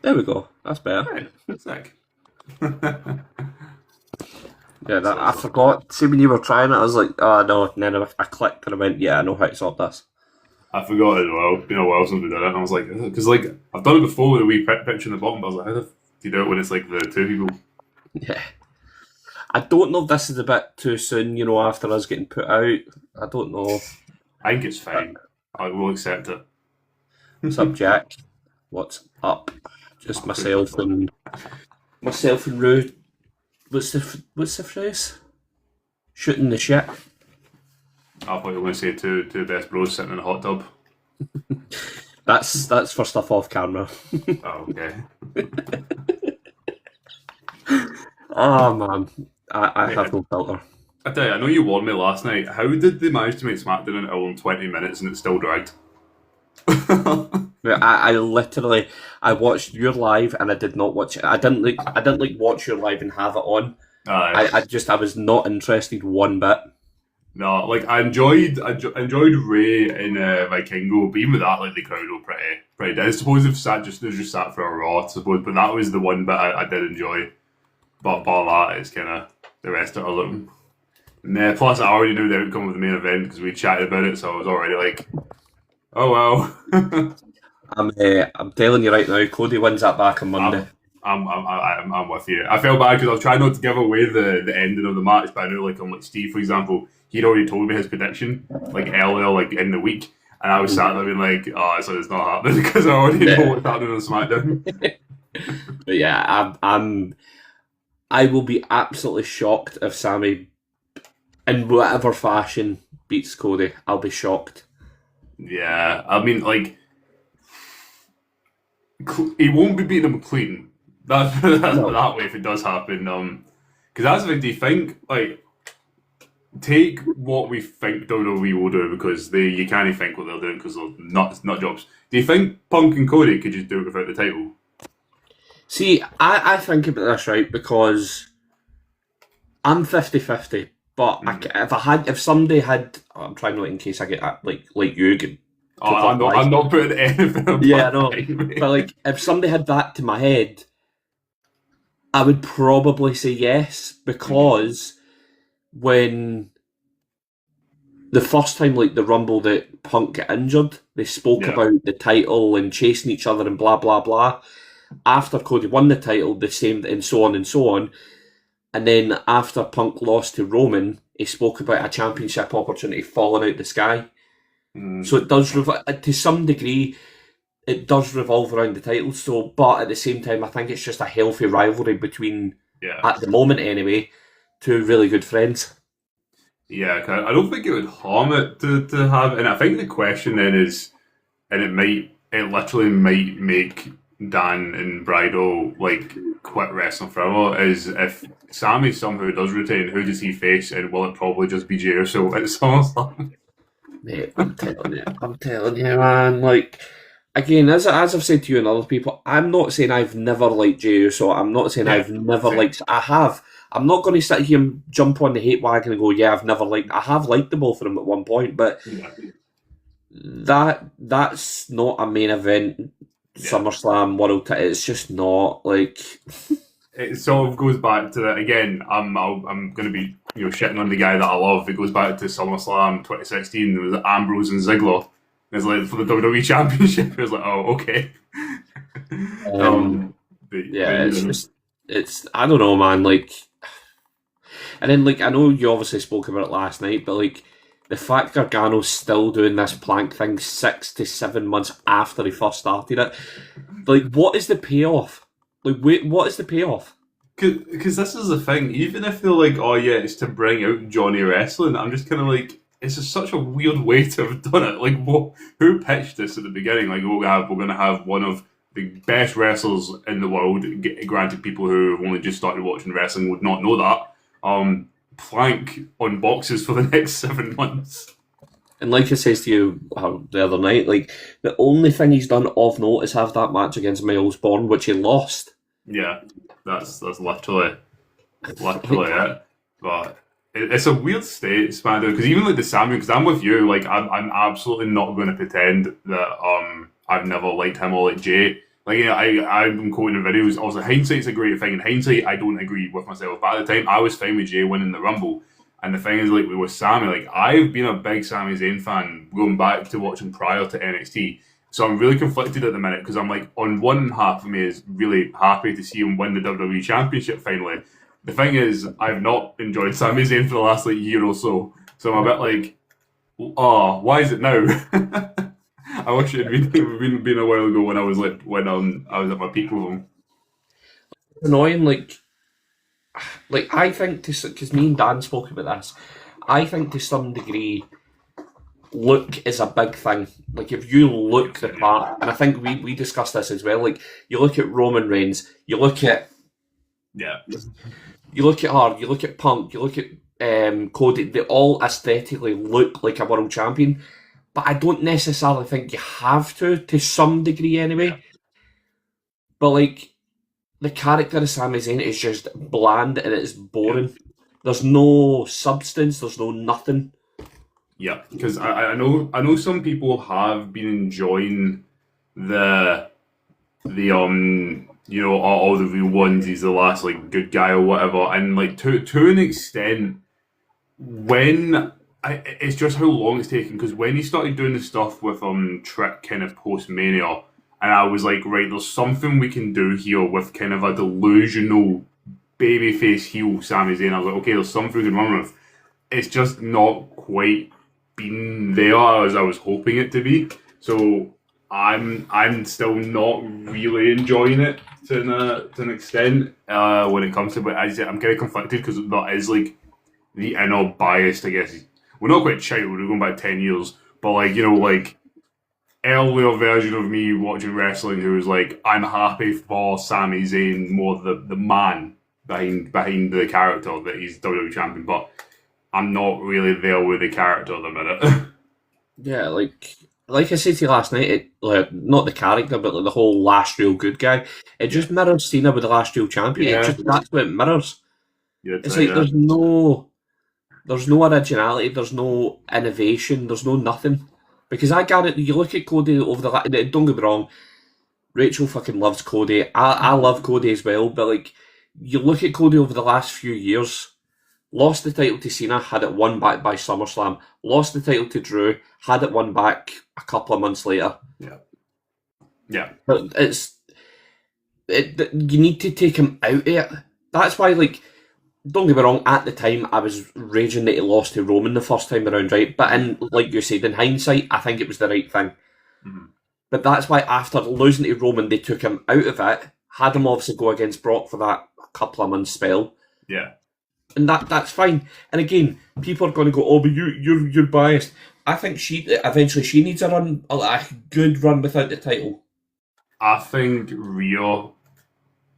There we go. That's better. Right, sick. Yeah, I forgot. See, when you were trying it, I was like, oh no. And then I clicked and I went, yeah, I know how to sort this. I forgot as well. It's been a while since we did it, and I was like, because like I've done it before with a wee picture in the bottom, but I was like, how do you do it when it's like the two people? Yeah. I don't know if this is a bit too soon, after us getting put out. I don't know. I think it's fine. I will accept it. What's up, Jack? What's up? Just myself and Rue. What's the phrase? Shooting the shit. I thought you were going to say two best bros sitting in a hot tub. That's for stuff off camera. Oh, okay. Oh man, I have no filter. I tell you, I know you warned me last night. How did they manage to make Smackdown an hour and 20 minutes and it still dragged? I literally watched your live and I did not watch it. I didn't watch your live and have it on. I was not interested one bit. No, like I enjoyed Ray in Vikingo, but even with that, like the crowd were pretty dead. I suppose they've just sat for a Raw, I suppose, but that was the one bit I did enjoy. But bar that, it's kind of the rest of it are looking. And plus, I already knew the outcome of the main event because we chatted about it, so I was already like, oh well. I'm telling you right now, Cody wins that back on Monday. I'm with you. I felt bad because I was trying not to give away the ending of the match, but I knew like Steve, for example, he'd already told me his prediction like earlier, like in the week, and I was sat there being like, oh, so it's not happening because I already know what's happening on SmackDown. But yeah, I will be absolutely shocked if Sammy, in whatever fashion, beats Cody. I'll be shocked. Yeah, I mean, like, he won't be beating him clean. That's that way if it does happen. Because that's the thing. Do you think like take what we think WWE will do because you can't think what they're doing because they're not jobs. Do you think Punk and Cody could just do it without the title? See, I think about this right because I'm 50-50, but if somebody had, I'm trying not in case I get like you get. I'm not putting anything. Yeah, no, but like if somebody had that to my head, I would probably say yes because when the first time like the Rumble that Punk got injured, they spoke about the title and chasing each other and blah blah blah. After Cody won the title, the same and so on and so on. And then after Punk lost to Roman, he spoke about a championship opportunity falling out the sky. So it does, to some degree, it does revolve around the title. So, but at the same time, I think it's just a healthy rivalry between, at the moment anyway, two really good friends. Yeah, I don't think it would harm it to have, and I think the question then is, and it literally might make Dan and Bridal like quit wrestling forever, is if Sammy somehow does retain, who does he face, and will it probably just be Jey Uso at SummerSlam? Mate, I'm telling you, man. Like, again, as I've said to you and other people, I'm not saying I've never liked Jey Uso. I'm not saying I've never liked. I have. I'm not going to sit here and jump on the hate wagon and go, yeah, I've never liked. I have liked the both of them at one point, but that's not a main event. SummerSlam World Title. It's just not like. It sort of goes back to that again. I'm going to be shitting on the guy that I love. It goes back to SummerSlam 2016. There was Ambrose and Ziggler. It's like for the WWE Championship. It was like, oh, okay. It's I don't know, man. Like, and then like I know you obviously spoke about it last night, but like the fact Gargano's still doing this plank thing 6 to 7 months after he first started it, like, what is the payoff? Like, wait, what is the payoff? Because this is the thing. Even if they're like, oh yeah, it's to bring out Johnny wrestling, I'm just kind of like, it's just such a weird way to have done it. Like, who pitched this at the beginning? Like, we're going to have one of the best wrestlers in the world. Granted, people who have only just started watching wrestling would not know that. Plank on boxes for the next 7 months. And like I says to you the other night, like the only thing he's done of note is have that match against Miles Bourne, which he lost. Yeah, that's literally it. But it's a weird state, SmackDown, because even like the Samuel, because I'm with you, like I'm absolutely not going to pretend that I've never liked him or like Jay, Like, yeah, I've been quoting the videos. Also, hindsight's a great thing. In hindsight, I don't agree with myself. But at the time, I was fine with Jay winning the Rumble. And the thing is, like, with Sami, like, I've been a big Sami Zayn fan going back to watching prior to NXT. So I'm really conflicted at the minute because I'm like, on one half of me is really happy to see him win the WWE Championship finally. The thing is, I've not enjoyed Sami Zayn for the last like year or so. So I'm a bit like, oh, why is it now? I wish it had been a while ago when I was like when I was at my peak with him. Annoying, like I think because me and Dan spoke about this, I think to some degree, look is a big thing. Like if you look the part, and I think we discussed this as well. Like you look at Roman Reigns, you look at Yeah. you look at her, you look at Punk, you look at Cody. They all aesthetically look like a world champion, but I don't necessarily think you have to some degree anyway. But like the character of Sami Zayn is just bland and it's boring. There's no substance. There's no nothing. Yeah, because I know some people have been enjoying the you know all the real ones. He's the last like good guy or whatever, and like to an extent, it's just how long it's taken. Because when he started doing the stuff with Trick kind of post Mania, and I was like, right, there's something we can do here with kind of a delusional babyface heel Sami Zayn. I was like, okay, there's something we can run with. It's just not quite been there as I was hoping it to be. So I'm still not really enjoying it to an extent when it comes to. But as I said, I'm kind of conflicted because that is like the inner bias, I guess. We're not quite child. We're going back 10 years, but like you know, like earlier version of me watching wrestling who was like, I'm happy for Sami Zayn, more the man behind the character that he's WWE champion, but I'm not really there with the character at the minute. Yeah, like I said to you last night, it like not the character, but like the whole last real good guy. It just mirrors Cena with the last real champion. Yeah. That's what it mirrors. Yeah, It's like there's no originality, there's no innovation, there's no nothing. Because I guarantee you look at Cody over the last. Don't get me wrong, Rachel fucking loves Cody. I love Cody as well, but like you look at Cody over the last few years. Lost the title to Cena, had it won back by SummerSlam. Lost the title to Drew, had it won back a couple of months later. Yeah. But you need to take him out of it. That's why, like, don't get me wrong, at the time I was raging that he lost to Roman the first time around, right? But like you said, in hindsight, I think it was the right thing. Mm-hmm. But that's why after losing to Roman, they took him out of it, had him obviously go against Brock for that couple of months spell. Yeah. And that's fine. And again, people are going to go, oh, but you're biased. I think eventually she needs a good run without the title. I think Rhea.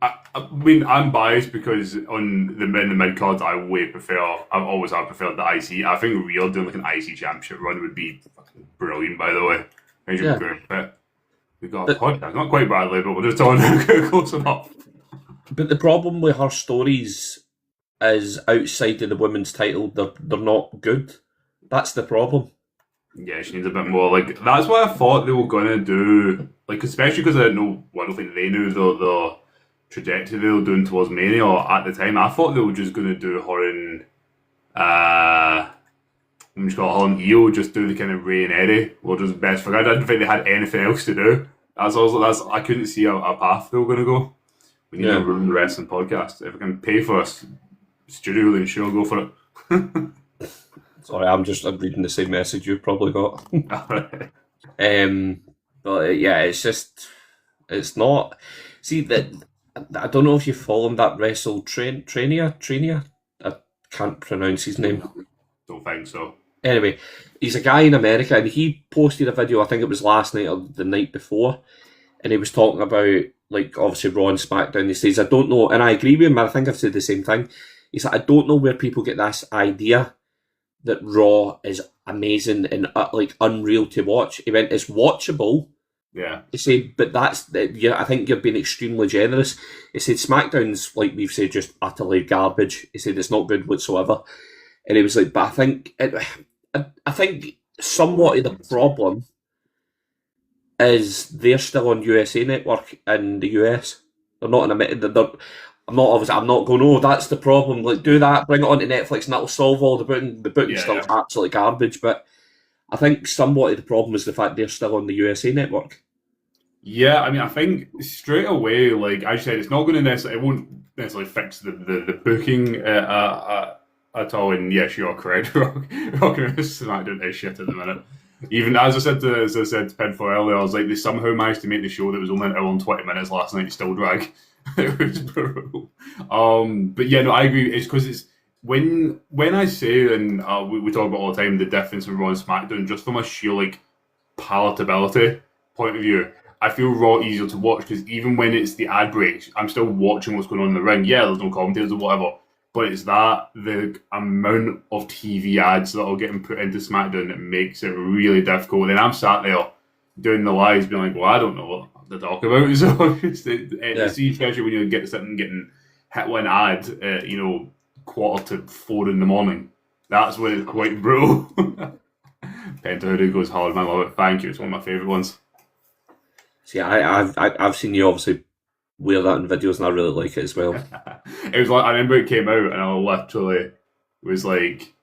I mean, I'm biased because in the mid cards, I've always preferred the IC. I think Rhea doing like an IC championship run would be fucking brilliant. By the way, we got a podcast, not quite badly, but we're just talking close enough. But the problem with her stories is outside of the women's title, they're not good. That's the problem. Yeah, she needs a bit more. Like that's what I thought they were gonna do. Like especially because I don't think they knew the trajectory they were doing towards Mania at the time. I thought they were just gonna do her in I'm just call her and Io, just do the kind of Ray and Eddie, or just best for. I didn't think they had anything else to do. I couldn't see a path they were gonna go. We need to run the wrestling podcast. If we can pay for us studio, then sure, go for it. Sorry, I'm reading the same message you've probably got. But yeah, it's not. See that I don't know if you follow him. That wrestle Trainia. I can't pronounce his name. Don't think so. Anyway, he's a guy in America, and he posted a video. I think it was last night or the night before, and he was talking about like obviously Raw and SmackDown. He says, "I don't know," and I agree with him. I think I've said the same thing. He said, "I don't know where people get this idea that Raw is amazing and like unreal to watch." He went, "It's watchable." Yeah. He said, "But I think you're being extremely generous." He said, "SmackDown's like we've said, just utterly garbage." He said, "It's not good whatsoever." And he was like, "But I think somewhat of the problem is they're still on USA Network in the US. They're not in America. I'm not going, oh, that's the problem. Like, do that, bring it onto Netflix, and that'll solve all the booking. The booking's still absolutely garbage, but I think somewhat of the problem is the fact they're still on the USA Network. Yeah, I mean, I think straight away, like I said, it's not going to necessarily, it won't necessarily fix the booking at all. And yes, you're correct. Rocking Smackdown is shit at the minute. Even as I said to Pinfall earlier, I was like, they somehow managed to make the show that was only an hour and 20 minutes last night still drag. It was brutal. But yeah, no, I agree. It's because it's when I say, and we talk about all the time, the difference in Raw and SmackDown, just from a sheer like palatability point of view, I feel Raw easier to watch because even when it's the ad breaks, I'm still watching what's going on in the ring. Yeah, there's no commentators or whatever, but it's the amount of TV ads that are getting put into SmackDown that makes it really difficult. And I'm sat there doing the lives being like, well, I don't know what to talk about. So especially when you get sitting getting hit with an ad at, 3:45 in the morning. That's when it's quite brutal. Penta Hoodoo goes hard, man. I love it. Thank you. It's one of my favourite ones. See, I've seen you obviously wear that in videos, and I really like it as well. It was like, I remember it came out, and I literally was like,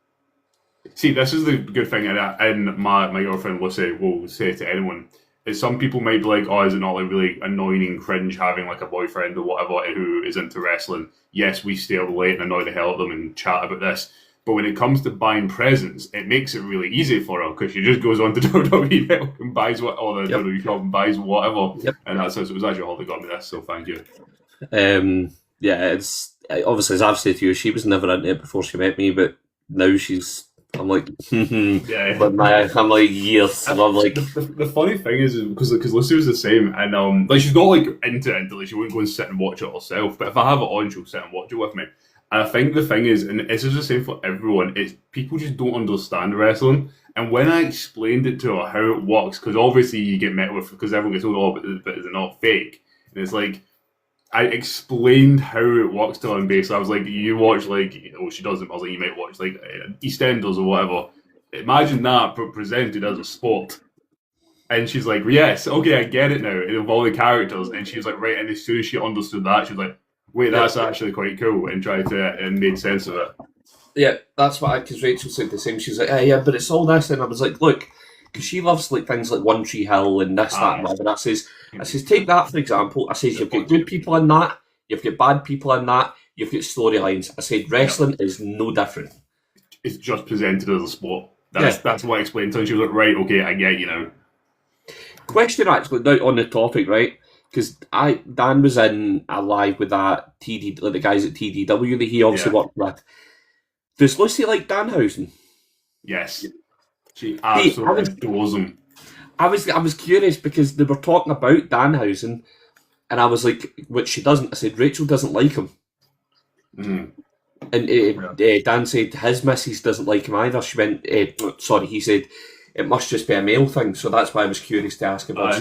see, this is the good thing, and my girlfriend Lucy will say to anyone, is some people might be like, oh, is it not like really annoying and cringe having like a boyfriend or whatever who is into wrestling? Yes, we stay up late and annoy the hell out of them and chat about this. But when it comes to buying presents, it makes it really easy for her because she just goes on to WWE Network and buys WWE shop and buys whatever. Yep. And that's how it was actually all that got me this, so thank you. Yeah, it's obviously, as I've said to you, she was never into it before she met me, but now I'm like, yeah. But I'm like, yes. And I'm like, the funny thing is because Lucy was the same, and like she's not like into it, like she wouldn't go and sit and watch it herself. But if I have it on, she'll sit and watch it with me. And I think the thing is, and this is the same for everyone, it's people just don't understand wrestling. And when I explained it to her how it works, because obviously you get met with, because everyone gets told, oh, but is it not fake? And it's like, I explained how it works to her, and basically I was like, you watch like, she doesn't, I was like, you might watch like EastEnders or whatever. Imagine that, but presented as a sport. And she's like, yes, okay, I get it now, of all the characters. And she's like, right, and as soon as she understood that, she was like, wait, that's actually quite cool, and made sense of it. Yeah, that's what because Rachel said the same. She's like, yeah, but it's all this, and I was like, look, because she loves like things like One Tree Hill and this, that, and whatever. And I says, take that for example. I says, you've got good people in that, you've got bad people in that, you've got storylines. I said, wrestling is no different. It's just presented as a sport. That's what I explained to her. She was like, right, okay, I get you now. Question actually, now on the topic, right? Because Dan was in a live with that the guys at TDW that he obviously worked with. Does Lucy like Danhausen? Yes, she absolutely adores him. I was curious because they were talking about Danhausen, and I was like, which she doesn't. I said Rachel doesn't like him, and Dan said his missus doesn't like him either. She went, he said it must just be a male thing, so that's why I was curious to ask about.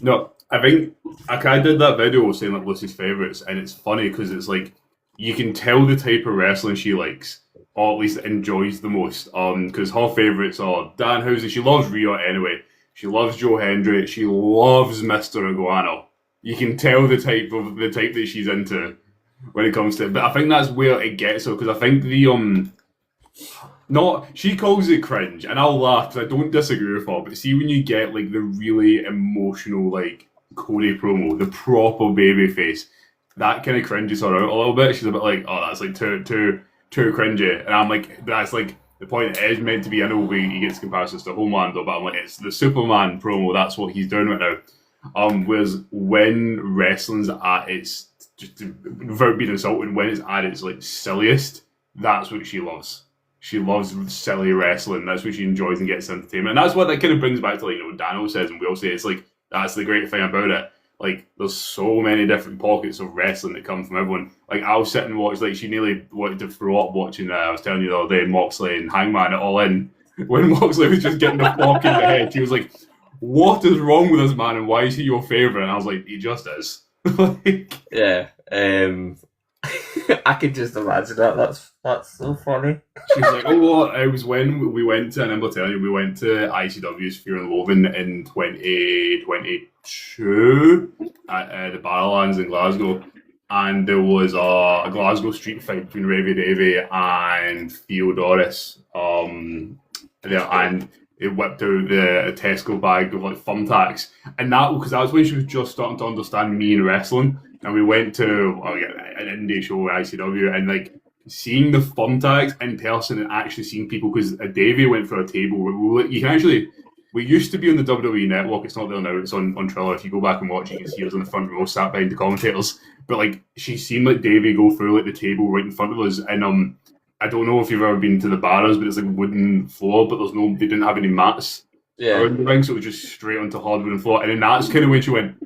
No, I think I did that video saying like Lucy's favourites, and it's funny because it's like you can tell the type of wrestling she likes, or at least enjoys the most. Because her favourites are Danhausen. She loves Rhea anyway. She loves Joe Hendry. She loves Mr. Iguana. You can tell the type that she's into when it comes to it. But I think that's where it gets her, because I think she calls it cringe, and I'll laugh because I don't disagree with her. But see, when you get like the really emotional like Cody promo, the proper baby face, that kind of cringes her out a little bit. She's a bit like, oh, that's like too cringy, and I'm like, that's like the point. It is meant to be. I know he gets comparisons to Homelander, but I'm like, it's the Superman promo. That's what he's doing right now. Whereas when wrestling's at its, just without being insulting, when it's at its like silliest, that's what she loves. She loves silly wrestling. That's what she enjoys and gets entertainment. And that's what that kind of brings back to, like, Dano says, and we all say, it's like, that's the great thing about it. Like, there's so many different pockets of wrestling that come from everyone. Like, I'll sit and watch, like, she nearly wanted to throw up watching, I was telling you the other day, Moxley and Hangman at All In. When Moxley was just getting the block in the head, she was like, what is wrong with this man and why is he your favourite? And I was like, he just is. Yeah. I can just imagine that. That's so funny. She's like, oh, well, it was when we went to, and I'm going to tell you, we went to ICW's Fear and Loathing in 2022 at the Barrowlands in Glasgow. And there was a Glasgow street fight between Ravy Davy and Theodoris. And it whipped out a Tesco bag of like thumbtacks. And that, because that was when she was just starting to understand me and wrestling. And we went to an indie show at ICW, and like seeing the thumbtacks in person and actually seeing people, because Davey went for a table where you can actually, we used to be on the WWE network, it's not there now, it's on Triller. If you go back and watch it, you can see us on the front row sat behind the commentators. But like, she's seen like Davey go through like the table right in front of us, and I don't know if you've ever been to the bars, but it's like wooden floor, but they didn't have any mats around the ring, so it was just straight onto hard wooden floor. And then that's kind of when she went,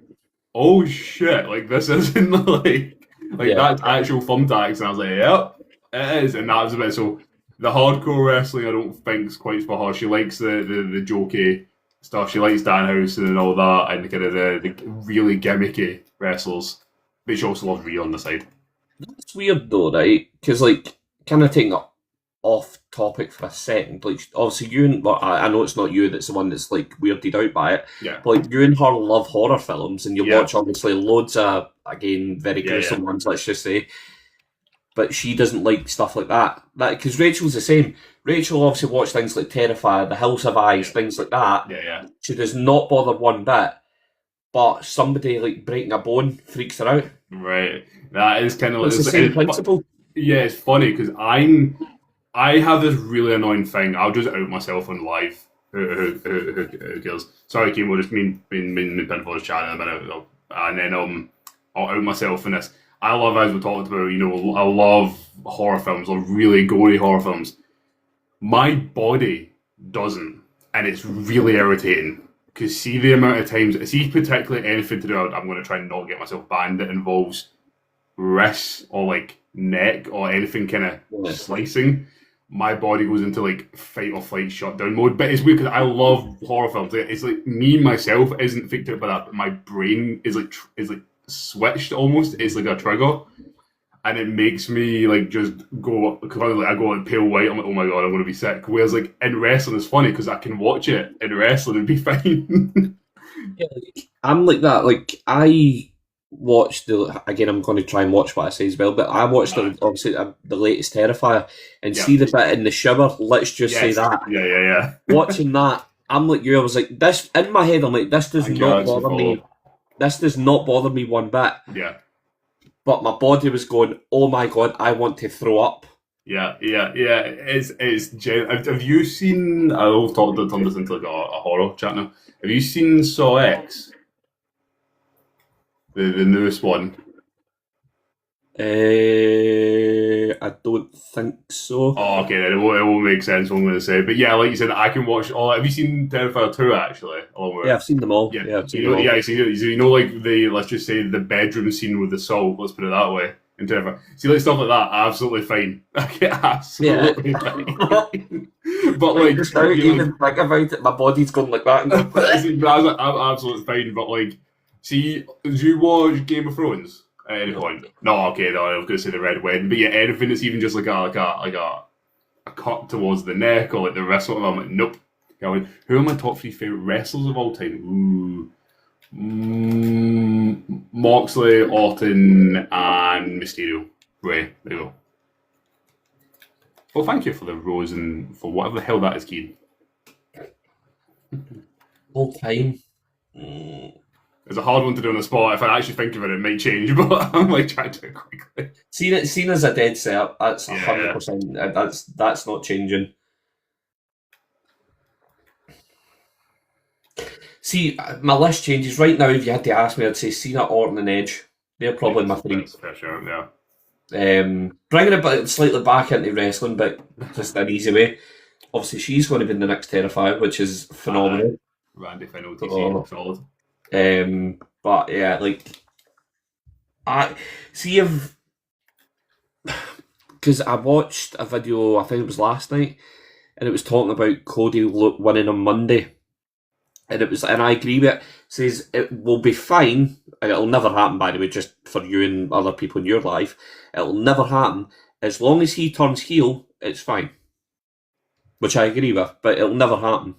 oh shit, like this isn't like that's actual thumbtacks. And I was like, yep, it is. And that was a bit, so the hardcore wrestling I don't think is quite for her. She likes the jokey stuff, she likes Danhausen and all that, and kind of the really gimmicky wrestlers, but she also loves Rhea on the side. That's weird though, right? Because like, kind of taking it off topic for a second, like obviously you and, well, I know it's not you that's the one that's like weirded out by it, but like you and her love horror films, and you watch obviously loads of, again, very gruesome ones, let's just say, but she doesn't like stuff like that because Rachel's the same. Rachel obviously watched things like Terrifier, The Hills Have Eyes, things like that. She does not bother one bit, but somebody like breaking a bone freaks her out. Right, that is kind of like it's the same principle. Yeah, it's funny because I have this really annoying thing. I'll just out myself on live. Who cares? Sorry, Kim, we'll just mean Pinfall's chatting in a minute, and then I'll out myself in this. I love, as we talked about, I love horror films, or really gory horror films. My body doesn't, and it's really irritating. Because see the amount of times, see particularly anything to do, I'm going to try and not get myself banned that involves wrists or like neck or anything kind of slicing. My body goes into like fight or flight shutdown mode. But it's weird because I love horror films. It's like me myself isn't freaked out by that, but my brain is like switched almost. It's like a trigger, and it makes me like just go. I go like pale white. I'm like, oh my god, I'm gonna be sick. Whereas like in wrestling, it's funny because I can watch it in wrestling and be fine. I'm like that. Like I watched again, I'm going to try and watch what I say as well, but I watched obviously the latest Terrifier, and see the bit in the shower, let's just say that. Watching that, I'm like you, I was like, this, in my head, I'm like, this does not bother me. This does not bother me one bit. But my body was going, oh my god, I want to throw up. It's have you seen, I'll turn this into like a horror chat now. Have you seen Saw X? The newest one. I don't think so. Oh, okay, then it won't make sense what I'm going to say. But yeah, like you said, I can watch all. Have you seen Terrifier 2 actually? Yeah, I've seen them all. So you know, like let's just say the bedroom scene with the salt. Let's put it that way. In Terrifier, see, like stuff like that, absolutely fine. Okay, absolutely fine. But like, just don't even think about it. My body's going like that. I'm absolutely fine. But like, see, do you watch Game of Thrones? At any point? No, okay, no, I was going to say the Red Wedding, but yeah, anything that's even just like a cut towards the neck or like the wrist, or I'm like, nope. Who are my top 3 favourite wrestlers of all time? Moxley, Orton, and Mysterio. Ray, there you go. Well, thank you for the rose and for whatever the hell that is, Keen. All time. It's a hard one to do on the spot. If I actually think of it, it might change, but I'm like trying to do it quickly. Seen as a dead set, that's 100%. That's not changing. See, my list changes right now. If you had to ask me, I'd say Cena, Orton, and Edge. They're probably my 3. That's fair, sure, yeah. Bringing it slightly back into wrestling, but just an easy way. Obviously, she's going to be in the next Terrifier, which is phenomenal. Randy Finn, OTC, solid. But yeah, like I see if because I watched a video, I think it was last night, and it was talking about Cody winning on Monday, and I agree with it. Says it will be fine, and it'll never happen. By the way, just for you and other people in your life, it'll never happen as long as he turns heel. It's fine, which I agree with, but it'll never happen.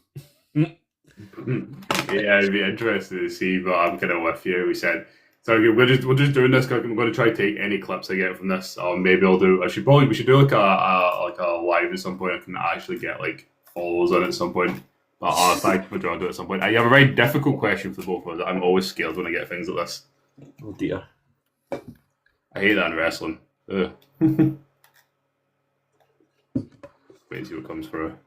Yeah, it'd be interesting to see, but I'm kind of with you. We said, so we're just doing this. I'm going to try to take any clips I get from this. Or maybe I'll do. We should do like a live at some point. I can actually get like follows on it at some point. But thank you for trying to do it at some point. I have a very difficult question for both of us. I'm always scared when I get things like this. Oh dear. I hate that in wrestling. Ugh. Wait and see what comes through.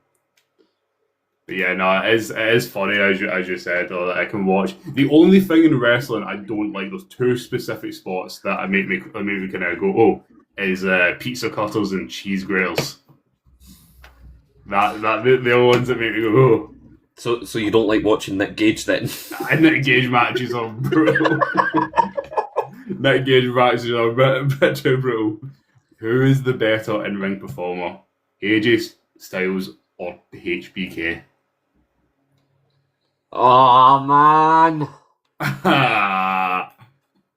But yeah, no, it is funny as you said, or that I can watch. The only thing in wrestling I don't like, those two specific spots that make me kind of go, oh, is pizza cutters and cheese graters. That the only ones that make me go, oh. So you don't like watching Nick Gage then? Nick Gage matches are brutal. Nick Gage matches are a bit too brutal. Who is the better in-ring performer? AJ Styles or HBK? Oh man!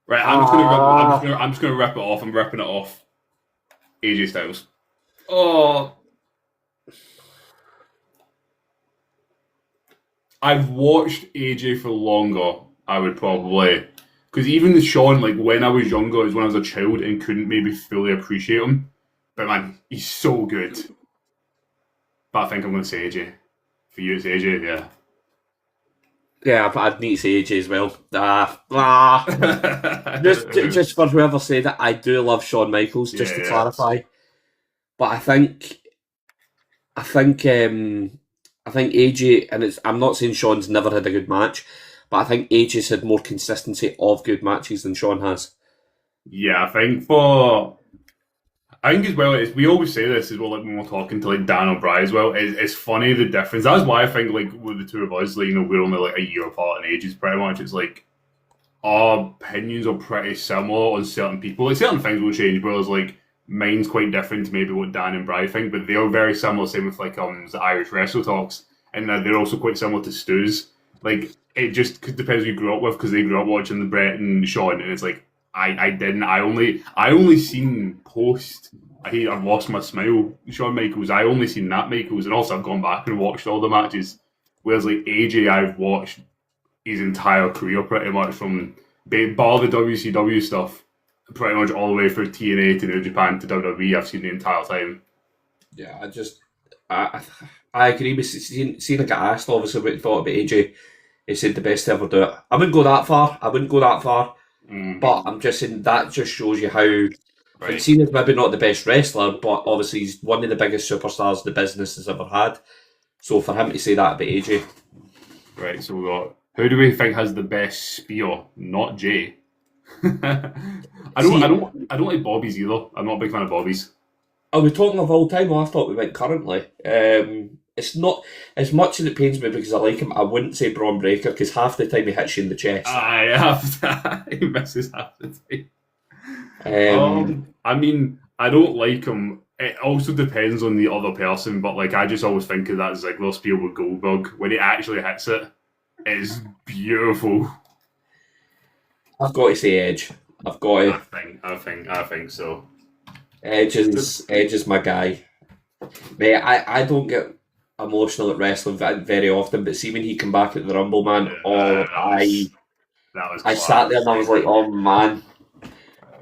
Right, I'm just gonna rip it off. I'm ripping it off. AJ Styles. Oh, I've watched AJ for longer. I would probably, because even the Shawn, like when I was younger, is when I was a child and couldn't maybe fully appreciate him. But man, he's so good. But I think I'm gonna say AJ. For you, it's AJ, yeah. Yeah, I'd need to say AJ as well. Just for whoever said it, I do love Shawn Michaels, just to clarify. But I think AJ, and I'm not saying Shawn's never had a good match, but I think AJ's had more consistency of good matches than Shawn has. Yeah, I think as well, we always say this as well, like when we're talking to like Dan O'Brien as well, it's funny the difference. That's why I think like with the two of us, like, we're only like a year apart in ages pretty much. It's like our opinions are pretty similar on certain people. Like certain things will change, whereas like mine's quite different to maybe what Dan and Brian think, but they are very similar. Same with like the Irish Wrestle Talks, and they're also quite similar to Stu's. Like it just depends who you grew up with, because they grew up watching the Brett and Shawn, and it's like I didn't. I only seen post. I've lost my smile. Shawn Michaels. I only seen that Michaels, and also I've gone back and watched all the matches. Whereas like AJ, I've watched his entire career pretty much from bar the WCW stuff, pretty much all the way through TNA to New Japan to WWE. I've seen the entire time. Yeah, I agree with seeing I got asked obviously what he thought about AJ. He said the best to ever do it. I wouldn't go that far. But I'm just saying that just shows you how. Right. Cena's maybe not the best wrestler, but obviously he's one of the biggest superstars the business has ever had. So for him to say that about AJ. Right, so we got, who do we think has the best spear? Not Jay. I don't like Bobby's either. I'm not a big fan of Bobby's. Are we talking of all time? I thought we went currently. It's not as much as it pains me because I like him. I wouldn't say Braun Breaker because half the time he hits you in the chest. He misses half the time. I mean, I don't like him. It also depends on the other person, but like I just always think of that Ziggler spear with Goldberg when he actually hits it. It's beautiful. I've got to say Edge. I've got to. I think so. Edge is my guy. Mate, I don't get emotional at wrestling very often, but see when he come back at the Rumble, man, I sat there and I was like, oh man.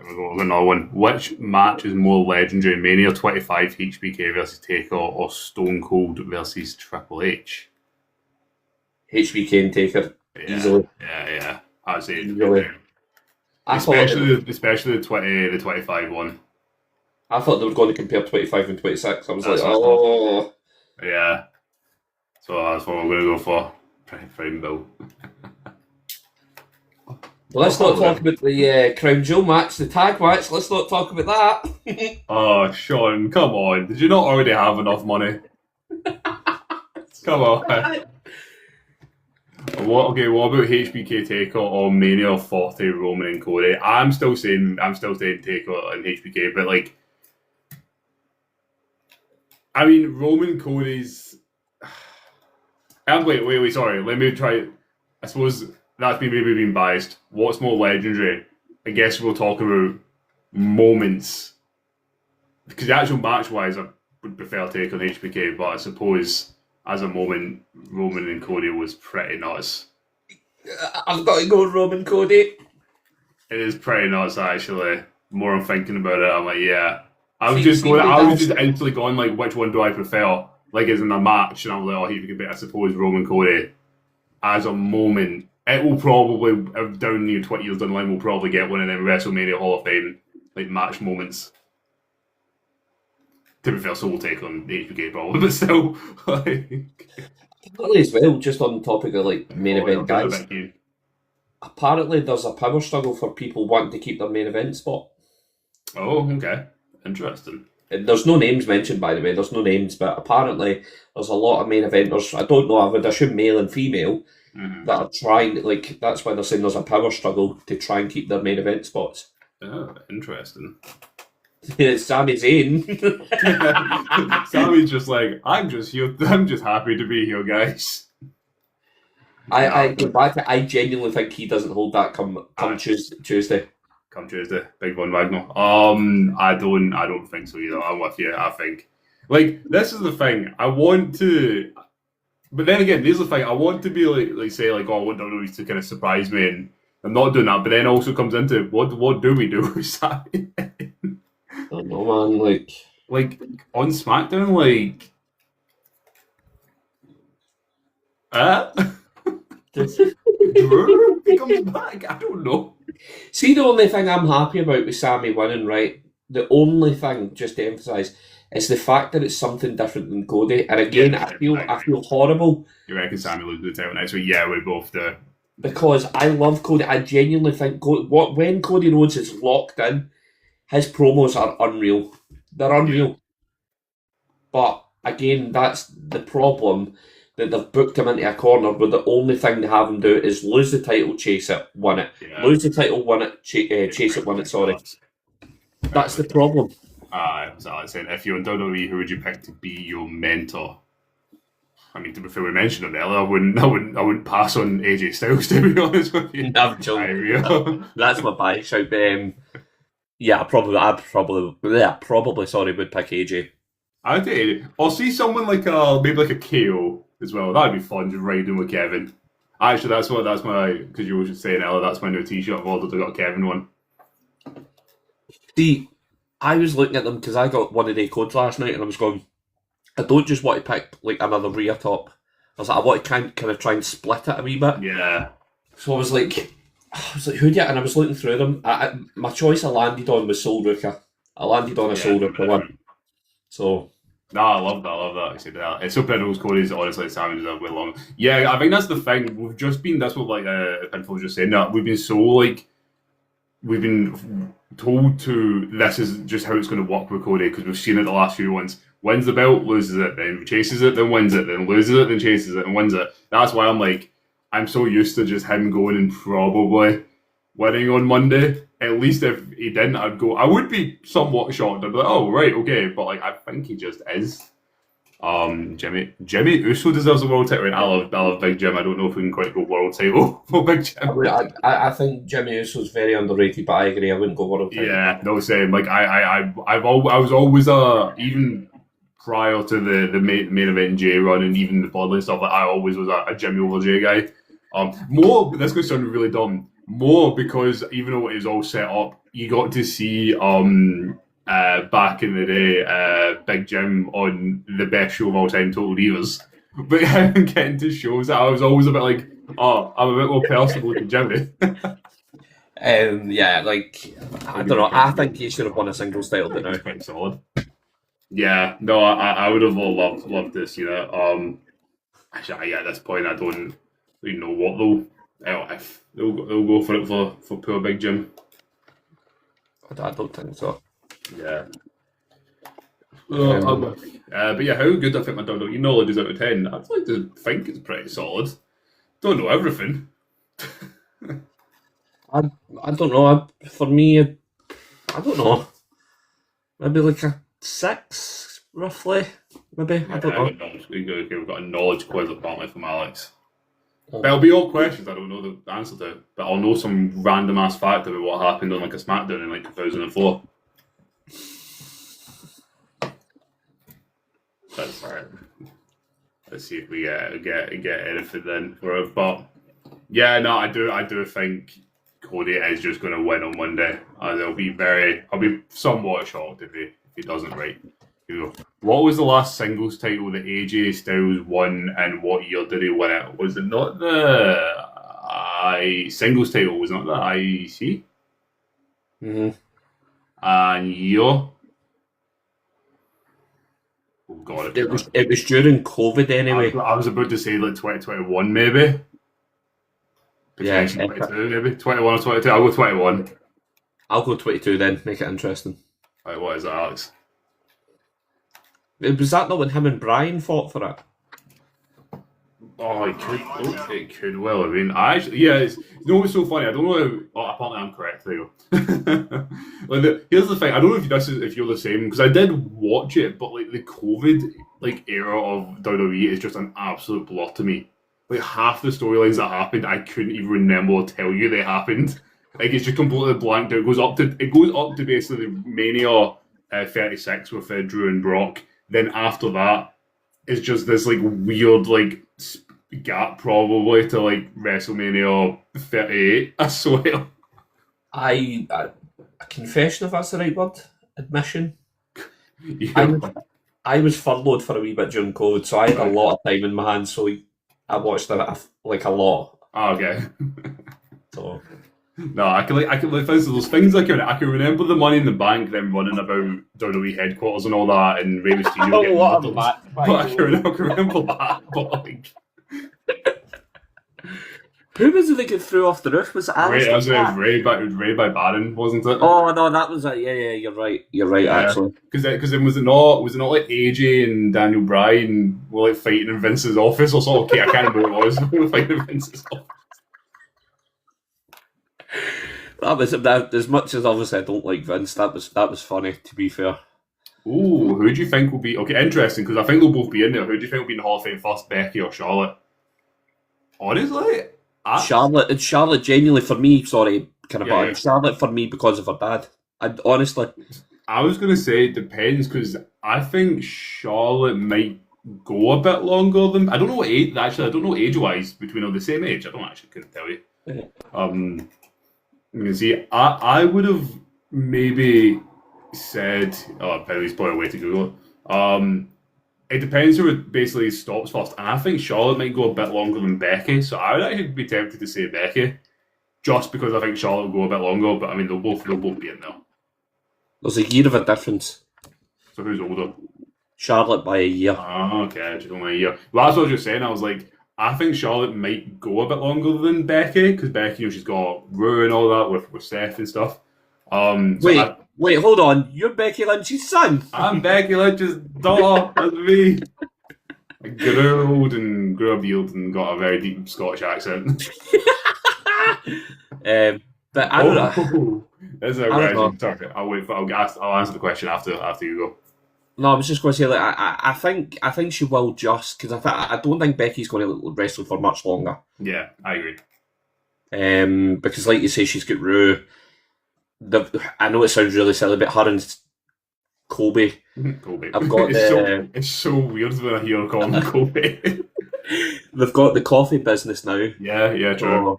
We've got another one. Which match is more legendary, Mania 25 HBK versus Taker or Stone Cold versus Triple H? HBK and Taker, easily. Yeah. I'd say easily. Especially the 25 one. I thought they were going to compare 25 and 26. I was like, yeah. So that's what we're going to go for. Prime Bill. Well, let's not talk about the Crown Jewel match, the tag match. Let's not talk about that. Oh, Sean, come on. Did you not already have enough money? Come on. What about HBK Taker or Mania 40 Roman and Cody? I'm still saying Taker and HBK, but like, I mean, Roman Cody's. Wait, sorry. Let me try. I suppose that's me maybe being biased. What's more legendary? I guess we'll talk about moments. Because the actual match-wise, I would prefer to take on HBK, but I suppose as a moment, Roman and Cody was pretty nuts. I've got to go Roman Cody. It is pretty nuts, actually. The more I'm thinking about it, I'm like, yeah. I was just instantly going, like, which one do I prefer? Like, as in a match, and I'm like, oh, he could be, I suppose, Roman Cody. As a moment, it will probably, down near 20 years down the line, we'll probably get one of them WrestleMania Hall of Fame, like, match moments. To be fair, so we'll take on the HBK probably, but still, like... Apparently as well, just on the topic of, like, main event guys, apparently there's a power struggle for people wanting to keep their main event spot. Oh, okay. Interesting. There's no names mentioned, by the way. There's no names, but apparently there's a lot of main eventers. I don't know. I would assume male and female that are trying. Like that's why they're saying there's a power struggle to try and keep their main event spots. Oh, interesting. It's Sami Zayn. Sammy's just like, I'm just here. I'm just happy to be here, guys. I go back to. I genuinely think he doesn't hold that come Tuesday. Come Tuesday, Big Von Wagner. I don't think so either. I'm with you. I think, like, this is the thing. I want to, but then again, here's the thing. I want to be like say like, oh, I want WWE to kind of surprise me, and I'm not doing that. But then also comes into what do we do with Sami? I don't know, man. Like on SmackDown, like, Drew comes back. I don't know. See, the only thing I'm happy about with Sami winning, right? The only thing, just to emphasise, is the fact that it's something different than Cody. And again, I feel horrible. You reckon Sami loses the title next week? Yeah, we both do. Because I love Cody. I genuinely think when Cody Rhodes is locked in, his promos are unreal. They're unreal. But again, that's the problem. That they've booked him into a corner where the only thing they have him do is lose the title, chase it, win it. Yeah. Lose the title, win it, chase it, win it, sorry. That's the problem. So I was saying, if you're in WWE, who would you pick to be your mentor? I mean, to be fair, we mentioned it earlier. I wouldn't pass on AJ Styles, to be honest with you. I'm joking. That's my bias shout. Yeah, I'd probably would pick AJ. I'd take AJ. Or see someone like maybe like a KO as well. That'd be fun, just riding with Kevin. Actually, that's my, because you were just saying earlier, that's my new t-shirt I've ordered. I got a Kevin one. See, I was looking at them because I got one of their codes last night and I was going, I don't just want to pick like another rear top. I was like, I want to kind of try and split it a wee bit. Yeah. So I was like, who do you? And I was looking through them. My choice I landed on was Soul Rooker. I landed on a Soul Rooker one. So... No, I love that. Actually, it's so Pedro's Cody's honestly Sami deserved way long. Yeah, I think that's the thing. We've just been, that's what like Pinfall was just saying, that we've been so like, we've been told to, this is just how it's going to work with Cody, because we've seen it the last few ones. Wins the belt, loses it, then chases it, then wins it, then loses it, then chases it, and wins it. That's why I'm like, I'm so used to just him going and probably winning on Monday. At least if he didn't, I would be somewhat shocked. I'd be like, oh, right, okay. But like, I think he just is. Jimmy Uso deserves a world title. Right? I love Big Jim. I don't know if we can quite go world title for Big Jim. I think Jimmy Uso's very underrated, but I agree. I wouldn't go world title. Yeah, no, same. Like I was always even prior to the main event J run and even the Bloodline stuff. Like I always was a Jimmy over J guy. More, this could sound really dumb. More because even though it was all set up, you got to see back in the day Big Jim on the best show of all time, Total Divas. But getting to shows that I was always a bit like, oh, I'm a bit more personable to Jimmy. Yeah, like I don't know. I think he should have won a singles title, but now quite solid. Yeah, no, I would have loved to see that. Actually, at this point, I don't really know what though. If they'll go for it for poor Big Jim. I don't think so. Yeah. But yeah, how good I think my WWE knowledge is out of 10. I'd like to think it's pretty solid. Don't know everything. I don't know. For me, I don't know. Maybe like a 6. roughly. Maybe, I don't know. We've got a knowledge quiz apparently from Alex. But it'll be all questions I don't know the answer to, but I'll know some random ass fact about what happened on like a Smackdown in like 2004. That's alright. Let's see if we get anything then for it. But yeah, no, I do think Cody is just going to win on Monday. I'll be somewhat shocked if he doesn't. Right. What was the last singles title that AJ Styles won, and what year did he win it? Was it not the singles title? Was it not the IEC? Mm-hmm. And year? Oh God! It was during COVID anyway. I was about to say like 2021 maybe. Yeah, 22 maybe 21 or 22. I'll go 21. I'll go 22 then. Make it interesting. Right, what is that, Alex? Was that not when him and Brian fought for it? Oh, it could well. I mean, it's what's so funny. I don't know. Apparently, I'm correct. There you go. Here's the thing. I don't know if you're the same, because I did watch it, but like the COVID era of WWE is just an absolute blur to me. Like half the storylines that happened, I couldn't even remember or tell you they happened. Like it's just completely blanked out. It goes up to basically Mania 36 with Drew and Brock. Then after that, it's just this like weird like gap probably to like WrestleMania 38. I swear. A confession, if that's the right word, admission. Yeah. I was furloughed for a wee bit during COVID, so I had a lot of time in my hands. So I watched it like a lot. Oh, okay. So. No, I can for instance, those things I can remember the Money in the Bank, them running about WWE headquarters and all that, and Rey Mysterio getting murdered. But I can remember that. But like, who was it that got threw off the roof? Was it Alistair? Ray by Baron, wasn't it? Oh no, that was it. Yeah, you're right. Actually, because then was it not like AJ and Daniel Bryan were like fighting in Vince's office or something? Okay, I can't remember what it was. They were fighting in Vince's office. That was that. As much as obviously I don't like Vince, that was funny. To be fair. Ooh, who do you think will be interesting? Because I think they'll both be in there. Who do you think will be in the Hall of Fame first, Becky or Charlotte? Honestly, Charlotte genuinely for me. Sorry, yeah. Charlotte for me because of her dad. Honestly, I was gonna say it depends, because I think Charlotte might go a bit longer than I don't know what age. Actually, I don't know age wise between them the same age. I don't actually couldn't tell you. You can see, I would have maybe said, Billy's probably a way to Google it. It depends who it basically stops first, and I think Charlotte might go a bit longer than Becky, so I would actually be tempted to say Becky, just because I think Charlotte will go a bit longer, but I mean, they'll both be in there. There's a year of a difference. So who's older? Charlotte by a year. Oh, okay, just only a year. Well, that's what I was just saying, I was like, I think Charlotte might go a bit longer than Becky, because Becky, she's got Rue and all that with Seth and stuff. Wait, hold on. You're Becky Lynch's son. I'm Becky Lynch's daughter. That's me. I grew up beard and got a very deep Scottish accent. But I don't know. That's a question. I'll answer the question after you go. No, I was just going to say, like, I think she will, just because I don't think Becky's going to wrestle for much longer. Yeah, I agree. Because, like you say, she's got Rue. I know it sounds really silly, but her and Kobe. I've got it's so weird when I hear her call him Kobe. They've got the coffee business now. Yeah, true.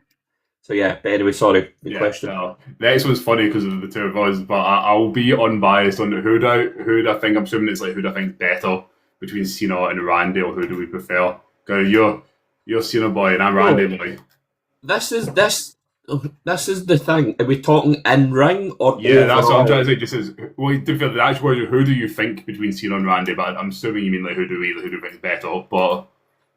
So yeah, but anyway, sorry. The question. No. Next one's funny because of the two of us, but I'll be unbiased on who do I think. I'm assuming it's like who do I think better between Cena and Randy, or who do we prefer? Because you're Cena boy and I'm Randy boy. This is the thing. Are we talking in ring or yeah? overall? That's what I'm trying to say. Just as the actual word, who do you think between Cena and Randy? But I'm assuming you mean like who do we think better? But.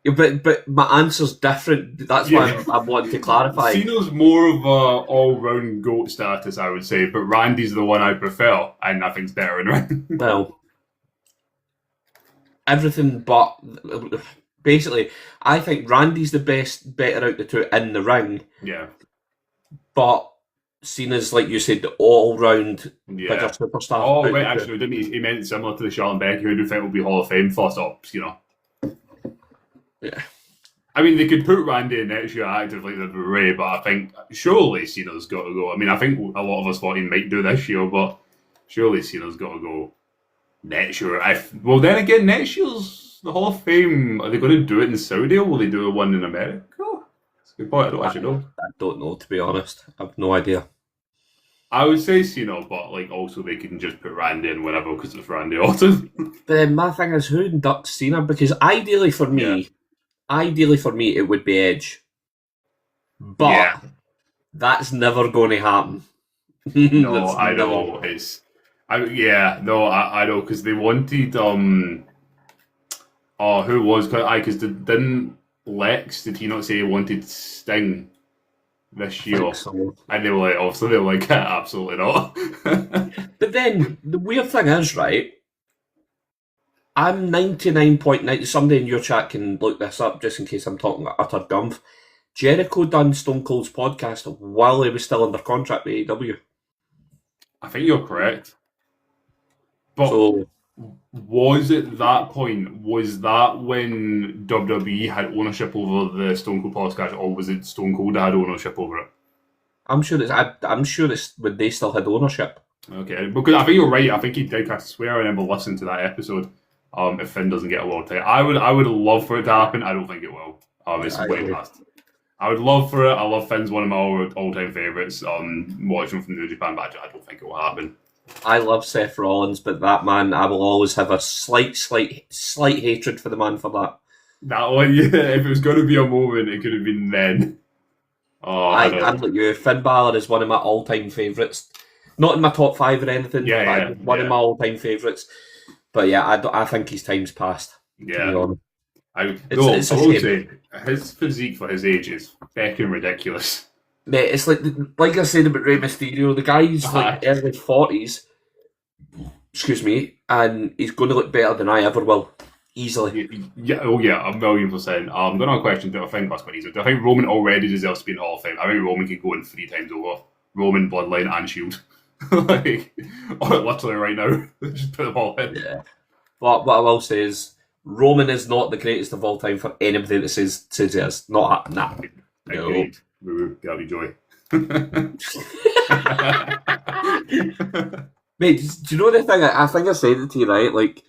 Yeah, but my answer's different. That's why I'm wanting to clarify. Cena's more of a all-round GOAT status, I would say, but Randy's the one I prefer, and I think's better in ring. Well, everything but basically, I think Randy's the better out the two in the ring. Yeah. But Cena's, like you said, the all-round bigger Yeah. superstar. Oh, right, actually, didn't he meant similar to the Charlotte Becky, who do you think will be Hall of Fame? First up, Yeah. I mean, they could put Randy in next year active like they did with Ray, but I think surely Cena's got to go. I mean, I think a lot of us thought he might do this year, but surely Cena's got to go next year. Well, then again, next year's the Hall of Fame. Are they going to do it in Saudi or will they do one in America? That's a good point. I don't actually know. I don't know, to be honest. I've no idea. I would say Cena, but like also they can just put Randy in whenever because it's Randy Orton. But then my thing is, who inducts Cena? Because ideally for me, it would be Edge. But that's never going to happen. No, I know. I know because they wanted who was because didn't Lex, did he not say he wanted Sting this year? So. And they were like, absolutely not. But then the weird thing is, right? I'm 99.9. Somebody in your chat can look this up just in case I'm talking utter gumph. Jericho done Stone Cold's podcast while he was still under contract with AEW. I think you're correct. But was it that point? Was that when WWE had ownership over the Stone Cold podcast, or was it Stone Cold that had ownership over it? I'm sure it's when they still had ownership. Okay, because I think you're right. I think he did. I swear I remember listening to that episode. If Finn doesn't get a world title, I would love for it to happen. I don't think it will. It's way past. I would love for it. I love Finn's one of my all-time favourites. Watching from New Japan, but I don't think it will happen. I love Seth Rollins, but that man, I will always have a slight hatred for the man for that. That one, yeah. If it was going to be a moment, it could have been then. I'm like you. Finn Balor is one of my all-time favourites. Not in my top 5 or anything. One of my all-time favourites. But yeah, I think his time's passed. Yeah. I will say his physique for his age is fucking ridiculous. Mate, it's like I said about Rey Mysterio, the guy's like early 40s, excuse me, and he's going to look better than I ever will, easily. Yeah, 1,000,000%. I'm going to have a question, do I think that's quite easy. Do I think Roman already deserves to be in Hall of Fame? I think Roman could go in 3 times over. Roman, Bloodline, and Shield. Literally right now. Just put them all in. Yeah. But what I will say is, Roman is not the greatest of all time for anybody that says he is. Not nah. Agreed. No. That'll be joy. Mate, do you know the thing? I think I said it to you, right? Like,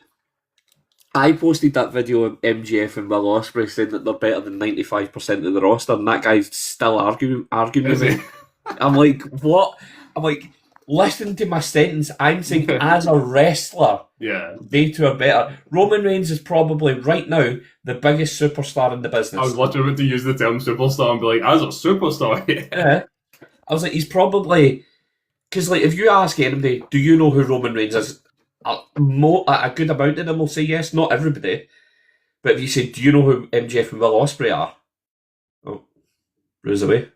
I posted that video of MJF and Will Ospreay saying that they're better than 95% of the roster, and that guy's still arguing with me. I'm like, what? I'm like, listen to my sentence. I'm saying as a wrestler, they two are better. Roman Reigns is probably, right now, the biggest superstar in the business. I was literally about to use the term superstar and be like, as a superstar, yeah. I was like, he's probably... Because, like, if you ask anybody, do you know who Roman Reigns is? A good amount of them will say yes, not everybody. But if you say, do you know who MJF and Will Ospreay are? Oh, rose away.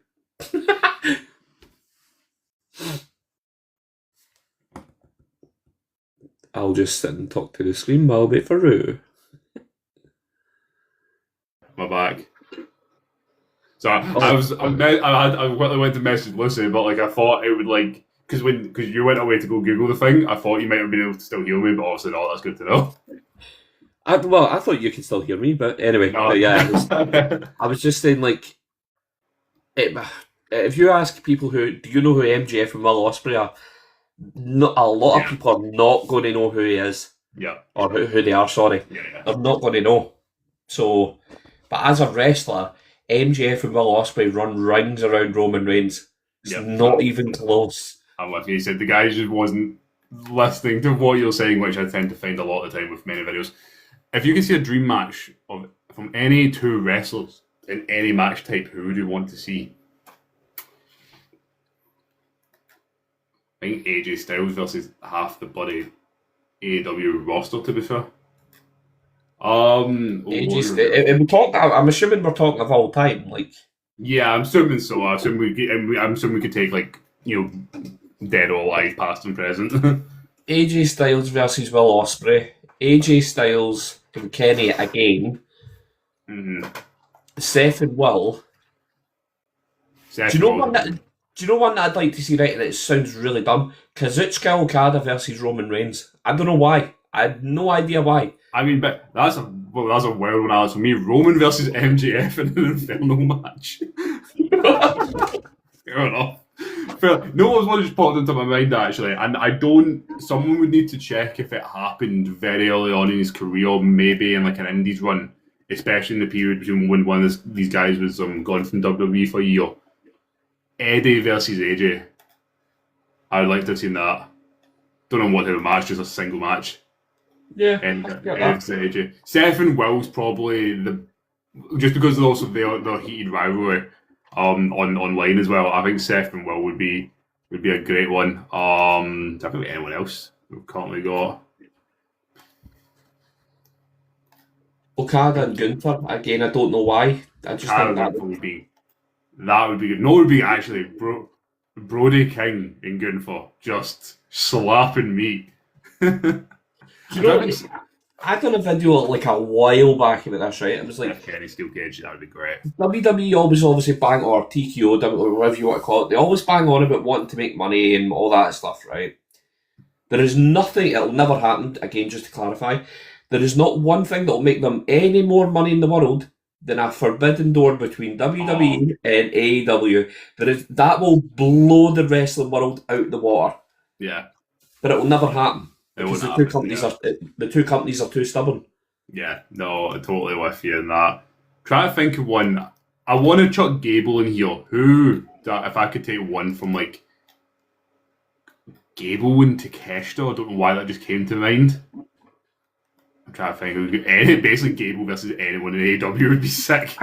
I'll just sit and talk to the screen while I wait for Rue. My back. So I went to message Lucy, but like I thought it would like because you went away to go Google the thing, I thought you might have been able to still hear me, but obviously no, that's good to know. I thought you could still hear me, but anyway, No. but yeah, I was just saying like, if you ask people do you know who MJF and Will Ospreay are? A lot of people are not going to know who he is. Yeah. Or who they are, sorry. Yeah. They're not going to know. So, but as a wrestler, MJF and Will Ospreay run rings around Roman Reigns. It's not even close. I'm like you said, the guy just wasn't listening to what you're saying, which I tend to find a lot of the time with many videos. If you can see a dream match from any 2 wrestlers in any match type, who would you want to see? I think AJ Styles versus half the bloody AEW roster, to be fair. I'm assuming we're talking of all time, like. Yeah, I'm assuming so. I'm assuming we could take like dead or alive, past and present. AJ Styles versus Will Ospreay. AJ Styles and Kenny again. Mm-hmm. Seth and Will. Do you know Do you know one that I'd like to see, right, and it sounds really dumb? Kazuchika Okada versus Roman Reigns. I don't know why. I had no idea why. I mean, but that's a wild one, Alex. For me, Roman versus MJF in an Inferno match. Fair enough. No, it was one that just popped into my mind actually, and I don't. Someone would need to check if it happened very early on in his career, maybe in like an Indies run, especially in the period between when one of these guys was gone from WWE for a year. Eddie versus AJ. I would like to have seen that. Don't know what type of match, just a single match. Yeah, And AJ. Seth and Will's probably just because of also their heated rivalry online as well. I think Seth and Will would be a great one. Do I think anyone else we've currently got? Okada and Gunther again. I don't know why. I just think that would be good. No, it would be actually Brody King and Gunther just slapping meat. Do you know, I done a video like a while back about this, right? It was like Kenny Steel Cage, that would be great. WWE always obviously bang, or TKO, whatever you want to call it, they always bang on about wanting to make money and all that stuff, right? There is nothing, it'll never happen, again, just to clarify, there is not one thing that will make them any more money in the world than a forbidden door between WWE and AEW. That will blow the wrestling world out the water. Yeah. But it will never happen. Because the two companies are too stubborn. Yeah, no, I'm totally with you in that. Trying to think of one. I want to chuck Gable in here. If I could take one from like Gable and Takeshita, I don't know why that just came to mind. I'm trying to think. Basically, Gable versus anyone in AEW would be sick.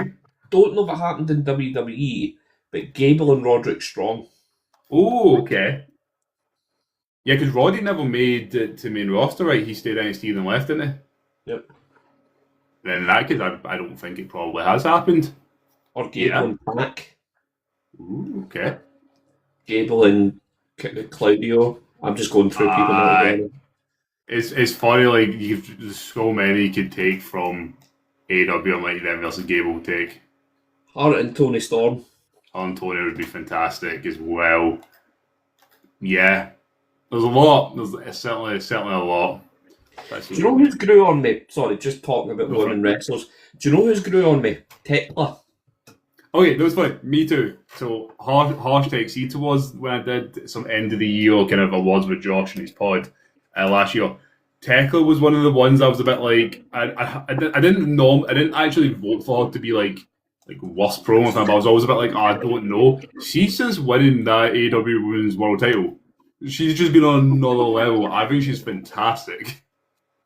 Don't know what happened in WWE, but Gable and Roderick Strong. Oh, okay. Yeah, because Roddy never made it to main roster, right? He stayed NXT and then left, didn't he? Yep. Then in that case, I don't think it probably has happened. Or Gable and Pac. Ooh, okay. Gable and Claudio. I'm just going through people now again. It's funny, like, there's so many you could take from AEW and like them versus Gable take. Hart and Tony Storm. Hart and Tony would be fantastic as well. Yeah. There's a lot. There's certainly a lot. Do you know who's grew on me? Sorry, just talking about women wrestlers. Do you know who's grew on me? Tekla. Okay, that was fine. Me too. So, harsh to exceed was when I did some end of the year kind of awards with Josh and his pod last year. Tekla was one of the ones I was a bit like I didn't actually vote for her to be like worst promo, but I was always a bit like, I don't know. She's since winning that AEW Women's World Title. She's just been on another level. I think she's fantastic.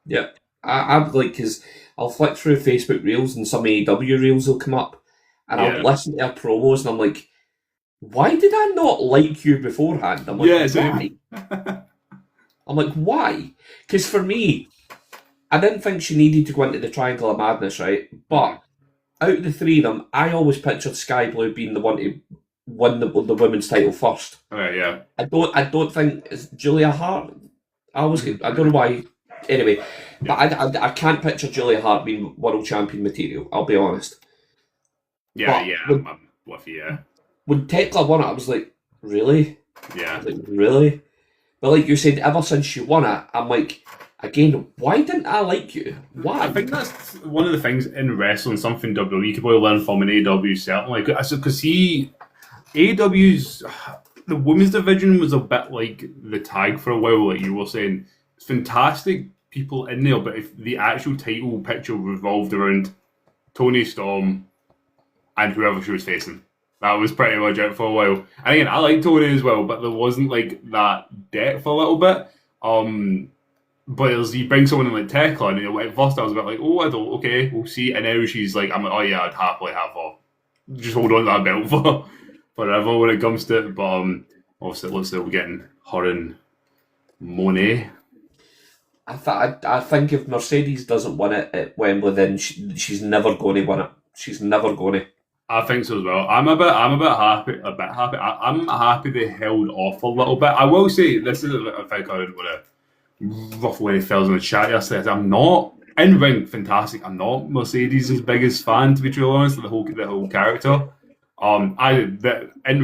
Yeah. I'm like, because I'll flick through Facebook Reels and some AEW Reels will come up and I'll listen to her promos and I'm like, why did I not like you beforehand? I'm like, why? I'm like, why? Because for me, I didn't think she needed to go into the Triangle of Madness, right? But out of the three of them, I always pictured Sky Blue being the one to win the women's title first. Right, yeah. I don't think it's Julia Hart. I don't know why. Anyway, but I can't picture Julia Hart being world champion material. I'll be honest. Yeah, I'm with you. Yeah. When Tekla won it, I was like, really? Yeah. I was like, really? But like you said, ever since she won it, I'm like, again, why didn't I like you? Why? I think that's one of the things in wrestling, something WWE could probably learn from in AEW, certainly. Because AEW's, the women's division was a bit like the tag for a while, like you were saying. It's fantastic people in there, but if the actual title picture revolved around Toni Storm and whoever she was facing, that was pretty much it for a while. And again, I like Toni as well, but there wasn't like that depth a little bit. But you bring someone in like Tekla, and at first I was a bit like, okay, we'll see. And now she's like, I'm like, oh yeah, I'd happily have her. Just hold on to that belt for forever when it comes to it. But obviously it looks like we're getting her and Monet. I think if Mercedes doesn't win it at Wembley, then she's never going to win it. She's never going to. I think so as well. I'm a bit happy. I'm happy they held off a little bit. I will say this is I think I didn't want to ruffle any feathers in the chat yesterday. I'm not in ring fantastic. I'm not Mercedes' biggest fan, to be truly honest. The whole character. In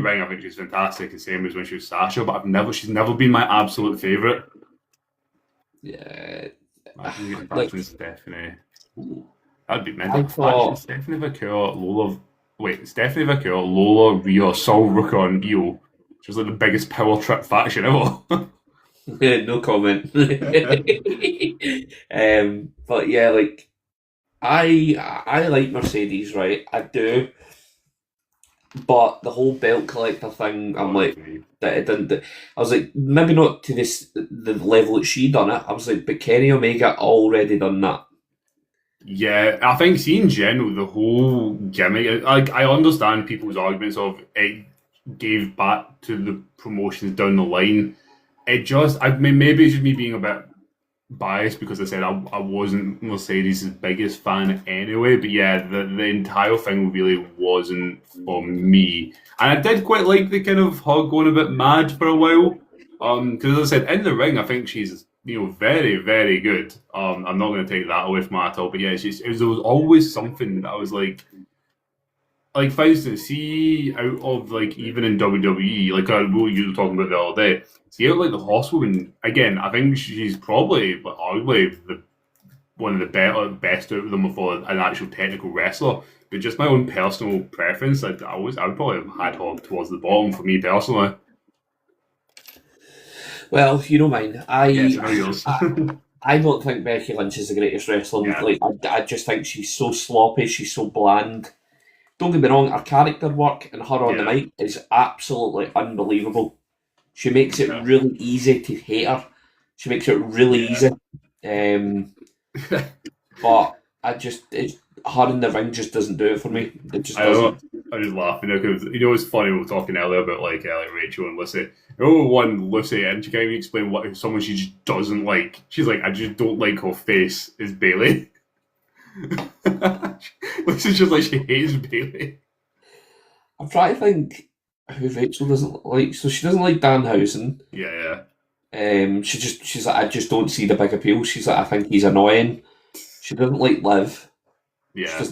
ring, I think she's fantastic, the same as when she was Sasha. But she's never been my absolute favorite. Yeah, Imagine getting like faction Stephanie. That'd be mental. I Faction thought, Stephanie Vaquer, Lola. Wait, Stephanie Vaquer, Lola, Rhea, Sol Ruka, and Io. She was like the biggest power trip faction ever. no comment. But yeah, like I like Mercedes, right? I do. But the whole belt collector thing, I'm like, that it didn't. I was like, maybe not to the level that she done it. I was like, but Kenny Omega already done that. Yeah, I think, see, in general, the whole gimmick, like, I understand people's arguments of it gave back to the promotions down the line. It just, I mean, maybe it's just me being a bit biased because I said I wasn't Mercedes' biggest fan anyway, but yeah, the entire thing really wasn't for me. And I did quite like the kind of her going a bit mad for a while. Because as I said, in the ring, I think she's very, very good. I'm not going to take that away from her at all. But yeah, there was always something that I was like for instance, see out of like even in WWE, like what you were talking about the other day, see out like the Horsewoman again. I think she's probably, like, arguably one of the best out of them for an actual technical wrestler. But just my own personal preference, I would probably have had her towards the bottom for me personally. Well, you know mine. Yes, I know yours. I don't think Becky Lynch is the greatest wrestler. Yeah. Like I just think she's so sloppy. She's so bland. Don't get me wrong. Her character work and her on the mic is absolutely unbelievable. She makes it really easy to hate her. She makes it really easy. But her in the ring just doesn't do it for me. It just doesn't. I'm just laughing because it's funny we were talking earlier about like Rachel and Lucy. One Lucy, and she can't even explain what someone she just doesn't like. She's like, I just don't like her face. Is Bailey? Lucy's just like she hates Bailey. I'm trying to think who Rachel doesn't like. So she doesn't like Danhausen. Yeah. She's like, I just don't see the big appeal. She's like, I think he's annoying. She doesn't like Liv. Yeah.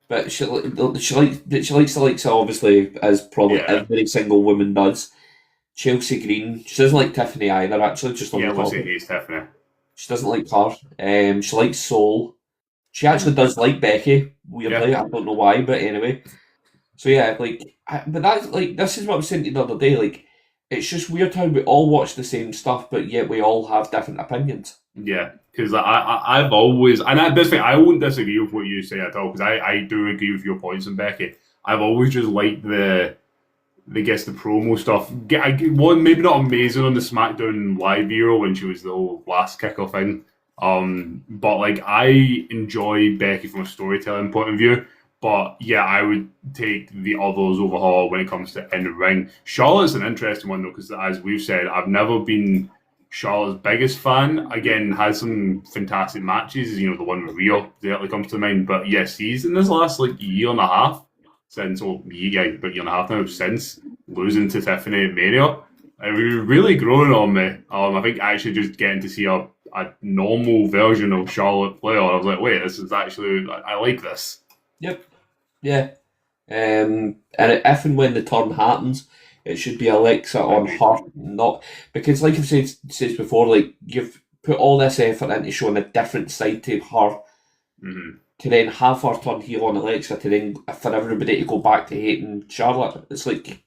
But she likes Alexa, obviously, as probably every single woman does. Chelsea Green. She doesn't like Tiffany either, actually. Just on the Lucy hates Tiffany. She doesn't like her. She likes Soul. She actually does like Becky, weirdly. I don't know why, but anyway. So yeah, but that's like, this is what I was saying to you the other day. Like, it's just weird how we all watch the same stuff, but yet we all have different opinions. Yeah, because I've always, and I wouldn't disagree with what you say at all, because I do agree with your points on Becky. I've always just liked the promo stuff. One, maybe not amazing on the SmackDown Live era when she was the whole last kicker thing. But like, I enjoy Becky from a storytelling point of view. But yeah, I would take the others over her when it comes to in the ring. Charlotte's an interesting one though, because as we've said, I've never been Charlotte's biggest fan. Again, has some fantastic matches. The one with Rhea directly comes to mind. But yes, he's in this last year and a half since, about a year and a half now, since losing to Tiffany at Mania. It really grown on me. I think actually just getting to see a normal version of Charlotte Flair, I was like, wait, this is actually, I like this. Yep. Yeah. And if and when the turn happens, it should be Alexa on her, not because, like I've said before, like you've put all this effort into showing a different side to her, to then have her turn heel on Alexa, to then for everybody to go back to hating Charlotte. It's like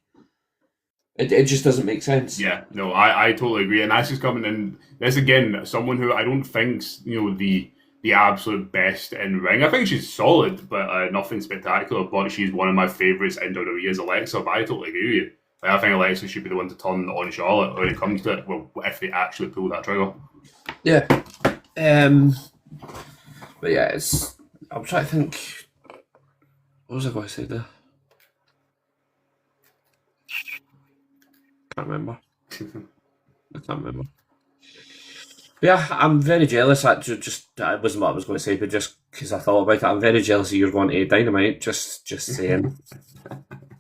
it just doesn't make sense. Yeah, no, I totally agree, and that's just coming in. That's again someone who I don't think's the absolute best in ring. I think she's solid, but nothing spectacular. But she's one of my favourites in WWE as Alexa. But I totally agree with you. I think Alexa should be the one to turn on Charlotte when it comes to it. Well, if they actually pull that trigger. Yeah. But yeah, I'm trying to think. What was I going to say there? Can't remember. I can't remember. Yeah, I'm very jealous. That wasn't what I was going to say, but just because I thought about it, I'm very jealous of you're going to Dynamite. Just saying,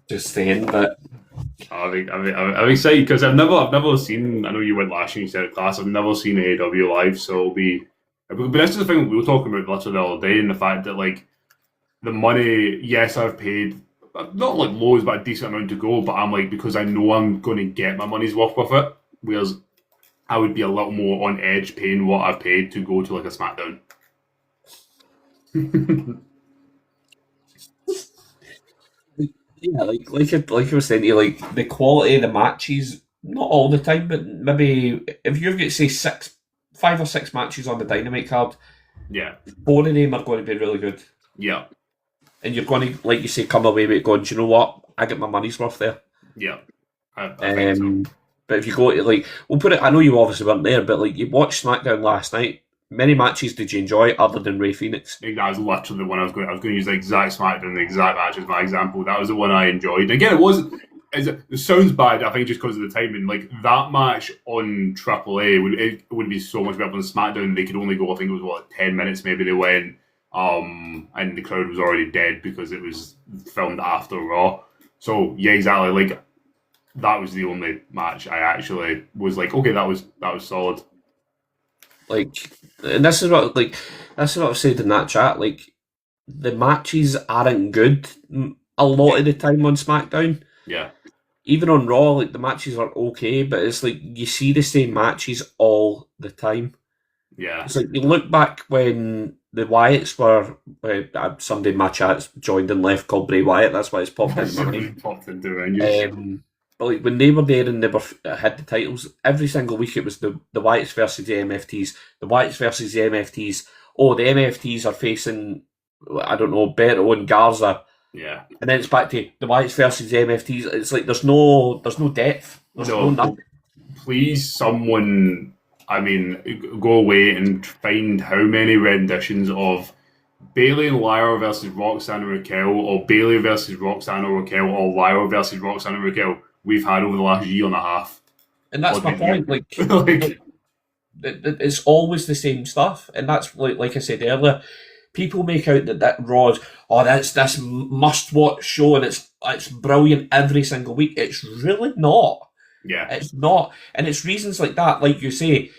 just saying. But I'm excited because I've never seen. I know you went last year. You said at class. I've never seen AEW live, so it'll be. But this is the thing we were talking about literally the other day, and the fact that the money, yes, I've paid not like loads, but a decent amount to go. But I'm like, because I know I'm going to get my money's worth with it. Whereas I would be a little more on edge paying what I've paid to go to like a SmackDown. Yeah, like I was saying to you, like the quality of the matches, not all the time, but maybe if you've got say 5 or 6 matches on the Dynamite card, Yeah, 4 of them are going to be really good, yeah, and you're going to, like you say, come away with it going, do you know what? I get my money's worth there. yeah. I think so. But if you go to like, we'll put it. I know you obviously weren't there, but like you watched SmackDown last night. Many matches did you enjoy other than Ray Phoenix? I think that was literally the one I was going. I was going to use the exact SmackDown, the exact match as my example. That was the one I enjoyed. Again, it wasn't. It sounds bad. I think just because of the timing. Like that match on AAA would be so much better than SmackDown. They could only go. I think it was what 10 minutes. Maybe they went. And the crowd was already dead because it was filmed after Raw. So yeah, exactly. Like that was the only match I actually was like, okay, that was solid. Like, and this is what I've said in that chat. Like, the matches aren't good a lot of the time on SmackDown. Yeah. Even on Raw, like the matches are okay, but it's like you see the same matches all the time. Yeah. It's like you look back when the Wyatts were. Somebody in my chat joined and left called Bray Wyatt. That's why it's popped into my mind. Popped into my But like when they were there and they had the titles, every single week it was the Wyatts versus the MFTs, the Wyatts versus the MFTs. Oh, the MFTs are facing, I don't know, Beto and Garza. Yeah. And then it's back to the Wyatts versus the MFTs. It's like there's no depth. There's no nothing. Please, someone, I mean, go away and find how many renditions of Bailey and Lyra versus Roxanne and Raquel, or Bailey versus Roxanne or Raquel, or Lyra versus Roxanne and Raquel we've had over the last year and a half. And that's my point. Like, it's always the same stuff. And that's like I said earlier, people make out that Raw is, that's this must-watch show and it's brilliant every single week. It's really not. Yeah. It's not. And it's reasons like that, like you say,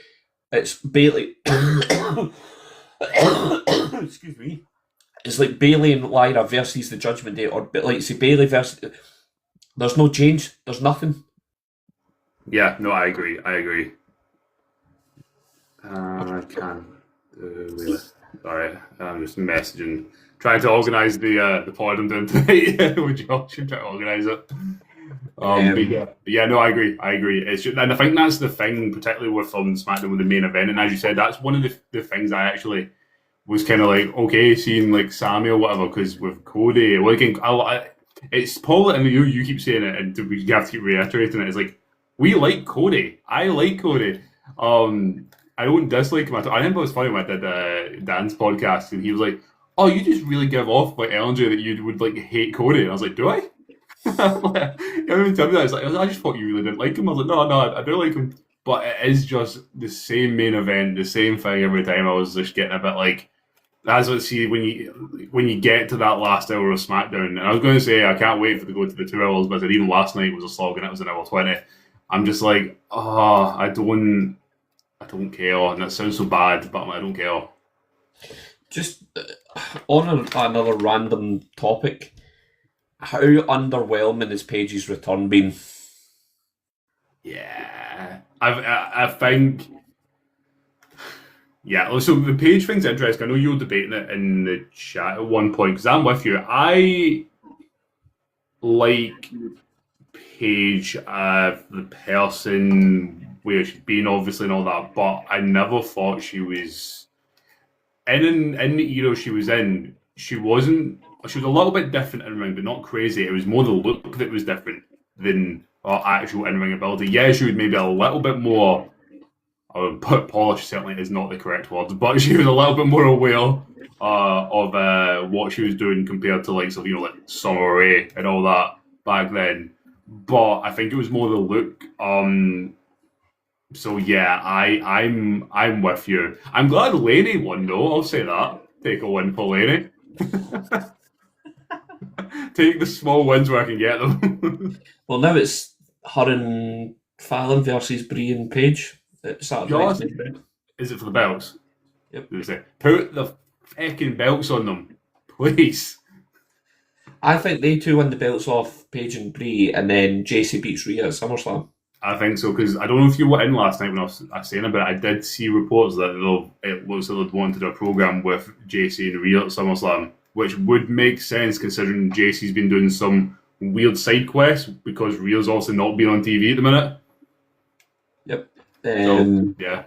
it's Bailey. Excuse me. It's like Bailey and Lyra versus the Judgment Day, or like say Bailey versus. There's no change. There's nothing. Yeah, no, I agree. I can. Sorry, I'm just messaging, trying to organise the pod I'm doing tonight with Josh. Trying to organise it. No, I agree. It's just, and I think that's the thing, particularly with SmackDown with the main event. And as you said, that's one of the things I actually was kind of like, okay, seeing like Sammy or whatever, because with Cody, it's Paul, and you keep saying it, and we have to keep reiterating it. It's like, we like Cody. I like Cody. I don't dislike him at all. I remember it was funny when I did Dan's podcast, and he was like, "Oh, you just really give off like energy that you would like hate Cody." And I was like, "Do I?" Everyone tell me that. It's like, I just thought you really didn't like him. I was like, "No, I do like him." But it is just the same main event, the same thing every time. I was just getting a bit like, that's what see when you get to that last hour of SmackDown. And I was going to say I can't wait for to go to the 2 hours, but even last night was a slog and it was an hour 20. I'm just like, I don't care, and that sounds so bad, but I don't care. Just on another random topic, how underwhelming has Paige's return been? Yeah, I think. Yeah, so the Paige thing's interesting. I know you were debating it in the chat at one point, because I'm with you. I like Paige, the person, where she's been, obviously, and all that, but I never thought she was in the era she was in. She was a little bit different in ring, but not crazy. It was more the look that was different than her actual in-ring ability. Yeah, she was maybe a little bit more, polished certainly is not the correct word, but she was a little bit more aware of what she was doing compared to likes of, like Summer Rae and all that back then. But I think it was more the look. So yeah, I'm with you. I'm glad Laney won though. I'll say that. Take a win for Laney. Take the small wins where I can get them. Well, now it's her and Fallon versus Brie and Paige at Saturday night. Is it for the belts? Yep. Put the fucking belts on them, please. I think they two win the belts off Paige and Brie, and then JC beats Rhea at SummerSlam. I think so, because I don't know if you were in last night when I was saying about it. I did see reports that it looks like they'd wanted to do a program with JC and Rhea at SummerSlam, which would make sense considering JC's been doing some weird side quests because Rhea's also not been on TV at the minute. Yep. So, yeah.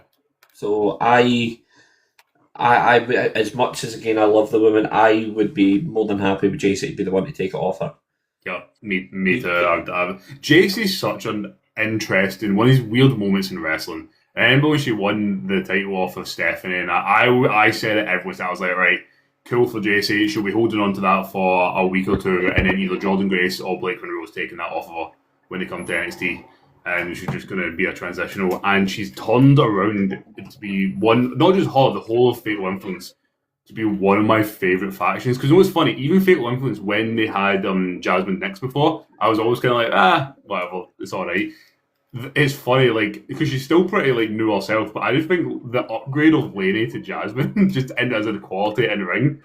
So I, as much as again I love the women, I would be more than happy with JC to be the one to take it off her. Yeah, me too. JC's such an interesting one of these weird moments in wrestling. I remember when she won the title off of Stephanie, and I said it every time. I was like, right, cool for JC. She'll be holding on to that for a week or two, and then either Jordan Grace or Blake Monroe's taking that off of her when they come to NXT. And she's just going to be a transitional. And she's turned around to be one, not just her, the whole of Fatal Influence, to be one of my favourite factions. Because you know what's funny? Even Fatal Influence, when they had Jasmine Nix before, I was always kind of like, whatever, it's alright. It's funny, like, because she's still pretty, like, new herself, but I just think the upgrade of Lainey to Jasmine, just as a quality in the ring,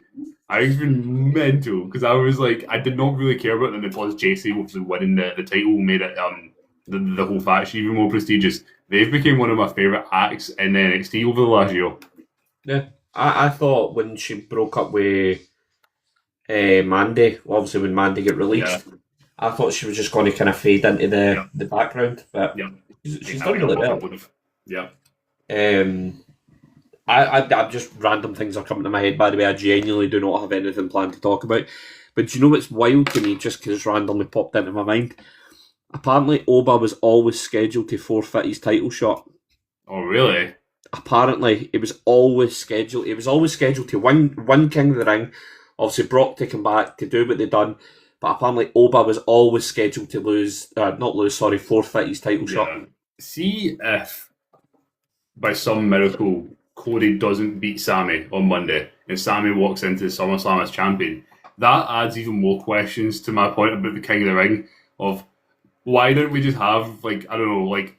I think it's been mental. Because I was like, I did not really care about them because JC obviously winning the title made it, the whole faction even more prestigious. They've become one of my favourite acts in NXT over the last year. Yeah, I thought when she broke up with Mandy, obviously when Mandy got released, I thought she was just going to kind of fade into the background, but she's done really well. Yeah. I'm just random things are coming to my head. By the way, I genuinely do not have anything planned to talk about. But do you know what's wild to me? Just because it's randomly popped into my mind. Apparently, Oba was always scheduled to forfeit his title shot. Oh, really? Apparently, it was always scheduled. It was always scheduled to win King of the Ring. Obviously, Brock to come back to do what they've done. But apparently, Oba was always scheduled to forfeit his title shot. See if, by some miracle, Cody doesn't beat Sami on Monday and Sami walks into SummerSlam as champion. That adds even more questions to my point about the King of the Ring of why don't we just have, like, I don't know, like,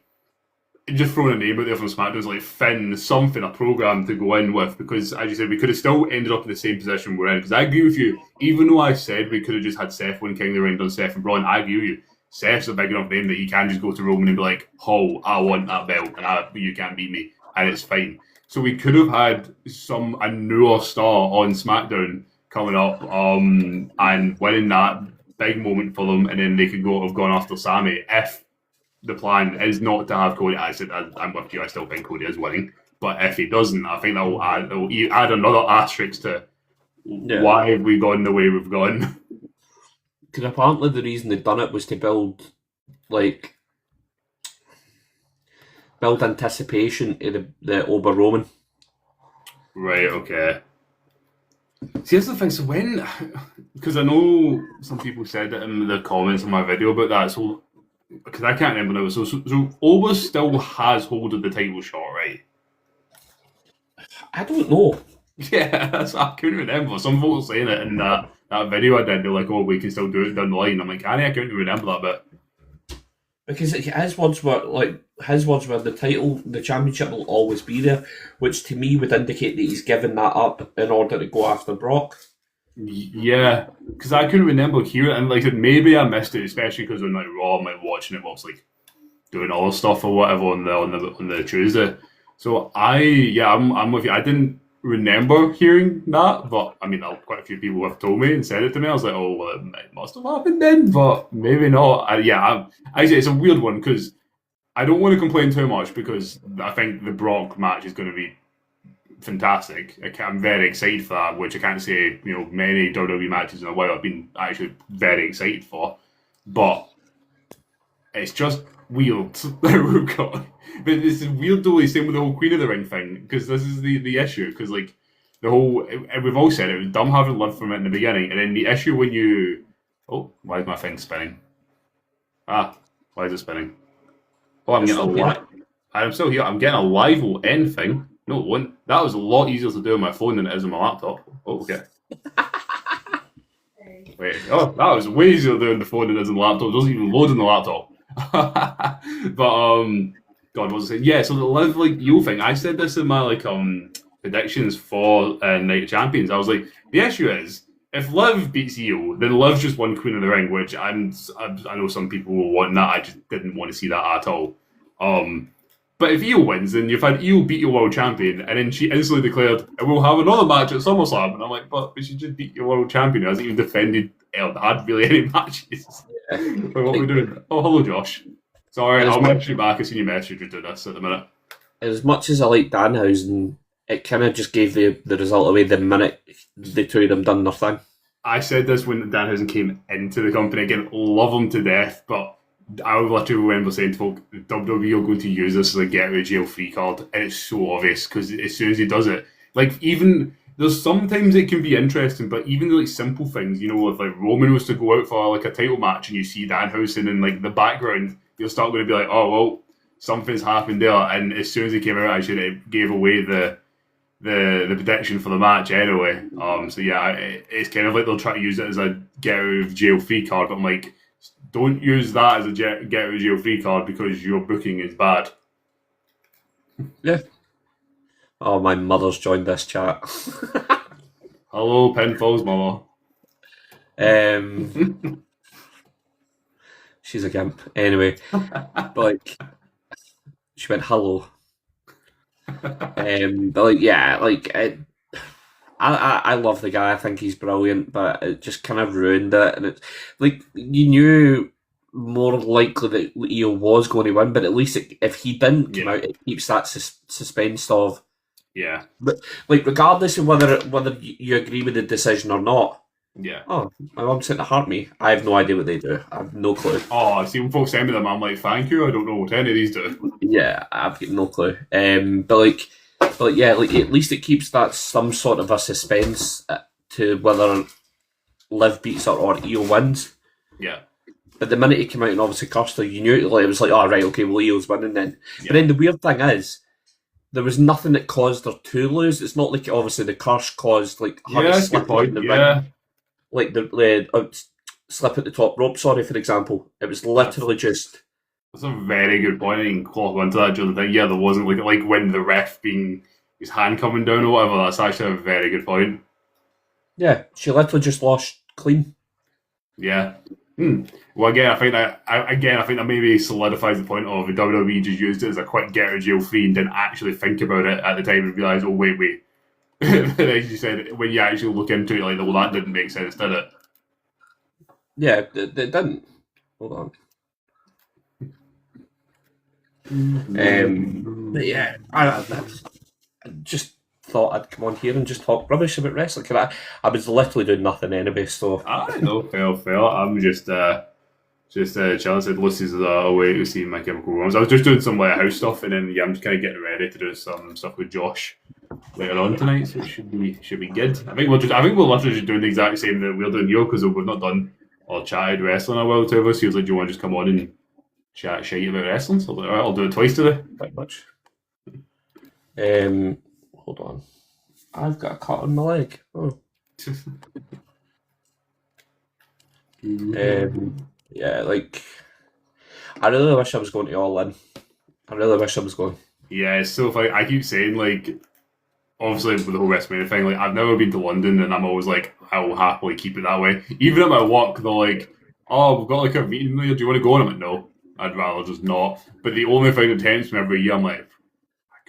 just throwing a name out there from SmackDown, like Finn, something, a program to go in with, because, as you said, we could have still ended up in the same position we're in, because I agree with you, even though I said we could have just had Seth win King of the Ring, done Seth and Braun, I agree with you. Seth's a big enough name that you can just go to Roman and be like, oh, I want that belt, and you can't beat me, and it's fine. So we could have had a newer star on SmackDown coming up, and winning that big moment for them, and then they could have gone after Sami if the plan is not to have Cody. I said I'm with you. I still think Cody is winning, but if he doesn't, I think that will add another asterisk to why have we gone the way we've gone. Because apparently the reason they've done it was to build anticipation in the Oba Roman. Right. Okay. See, that's the thing. So because I know some people said it in the comments on my video about that. So, because I can't remember now. So Oba still has hold of the title shot, right? I don't know. Yeah, I couldn't remember. Some folks saying it in that video I did. They're like, "Oh, we can still do it down the line." I'm like, I couldn't remember that bit. Because his words were the championship will always be there, which to me would indicate that he's given that up in order to go after Brock. Yeah, because I couldn't remember hearing it, and like I said, maybe I missed it, especially because on like Raw, I'm like watching it whilst like doing all stuff or whatever on the Tuesday. So I'm with you. I didn't remember hearing that, but I mean, quite a few people have told me and said it to me. I was like, oh, well, it must have happened then, but maybe not. Actually, it's a weird one because I don't want to complain too much because I think the Brock match is going to be fantastic. I'm very excited for that, which I can't say, many WWE matches in a while I've been actually very excited for, but it's just weird that we've got. But this is weird though, same with the whole Queen of the Ring thing, because this is the issue, because like the whole, we've all said it was dumb having lived from it in the beginning, and then the issue when you, why is my thing spinning? Why is it spinning? I'm still here. I'm getting a live end thing. No, it won't. That was a lot easier to do on my phone than it is on my laptop. Oh, okay. Wait. Oh, that was way easier to do on the phone than it is on the laptop. It doesn't even load on the laptop. But God, what was I saying? Yeah, so the live you thing. I said this in my predictions for Night of Champions. I was like, the issue is if Liv beats Io, then Liv's just won Queen of the Ring, which I know some people will want that. I just didn't want to see that at all. But if Io wins, then you've had Io beat your world champion, and then she instantly declared, and we'll have another match at SummerSlam. And I'm like, but she just beat your world champion. Who hasn't even defended had really any matches. Yeah. Like, what are we doing? Oh, hello, Josh. Sorry, I'll message you back as soon as you message you do this at the minute. As much as I like Danhausen, it kind of just gave the result away the minute the two of them done their thing. I said this when Danhausen came into the company. Again, love him to death, but I literally remember saying to folk, WWE are going to use this as a get out of jail free card, and it's so obvious because as soon as he does it, like even there's sometimes it can be interesting, but even like simple things, you know, if like Roman was to go out for like a title match and you see Danhausen in like the background, you'll start going to be like, oh well, something's happened there, and as soon as he came out, actually it gave away the prediction for the match anyway. So yeah, it's kind of like they'll try to use it as a get out of jail free card, but I'm like, don't use that as a get out of jail free card because your booking is bad. Yeah. Oh, my mother's joined this chat. Hello, Pinfall's mother. She's a gimp. Anyway, but like, she went hello. But like, yeah, like I love the guy. I think he's brilliant, but it just kind of ruined it. And it's like you knew more likely that Io was going to win, but at least if he didn't come out, it keeps that suspense of But like, regardless of whether you agree with the decision or not. Yeah. Oh, my mum sent to heart me. I have no idea what they do. I have no clue. Oh, see, when folks send me them, I'm like, thank you. I don't know what any of these do. Yeah, I've got no clue. But yeah, like at least it keeps that some sort of a suspense to whether Liv beats her or Io wins. Yeah. But the minute he came out and obviously cursed her, you knew it was like, oh right, okay, well Io's winning then. Yeah. But then the weird thing is, there was nothing that caused her to lose. It's not like obviously the curse caused like her to slip out the ring. Like the slip at the top rope, sorry, for example. It was literally just... That's a very good point. I didn't clock onto that during the thing. Yeah, there wasn't like when the ref being his hand coming down or whatever. That's actually a very good point. Yeah, she literally just lost clean. Yeah. Well, again, I think that maybe solidifies the point of the WWE just used it as a quick get out of jail free and didn't actually think about it at the time and realise, oh wait. As you said, when you actually look into it, like, well, that didn't make sense, did it? Yeah, it didn't. Hold on. But yeah, I just thought I'd come on here and just talk rubbish about wrestling. I was literally doing nothing anyway, so... I know, fair. I'm just chilling. Said Lucy's away to see My Chemical Romance. I was just doing some house stuff, and then I'm just kind of getting ready to do some stuff with Josh later on tonight, so it should be good. I think we're literally just doing the exact same that we're doing here because we've not done or chatted wrestling a while to us. He was like, "Do you want to just come on and chat shit about wrestling?" So I was like, all right, I'll do it twice today. Pretty much. Hold on. I've got a cut on my leg. Oh. Yeah, like I really wish I was going to All In. I really wish I was going. Yeah, it's so funny. I keep saying, like, obviously with the whole WrestleMania thing, like, I've never been to London, and I'm always like, I will happily keep it that way. Even at my work, they're like, "Oh, we've got like a meeting there. Do you want to go?" And I'm like, "No, I'd rather just not." But the only thing that tempts me every year, I'm like,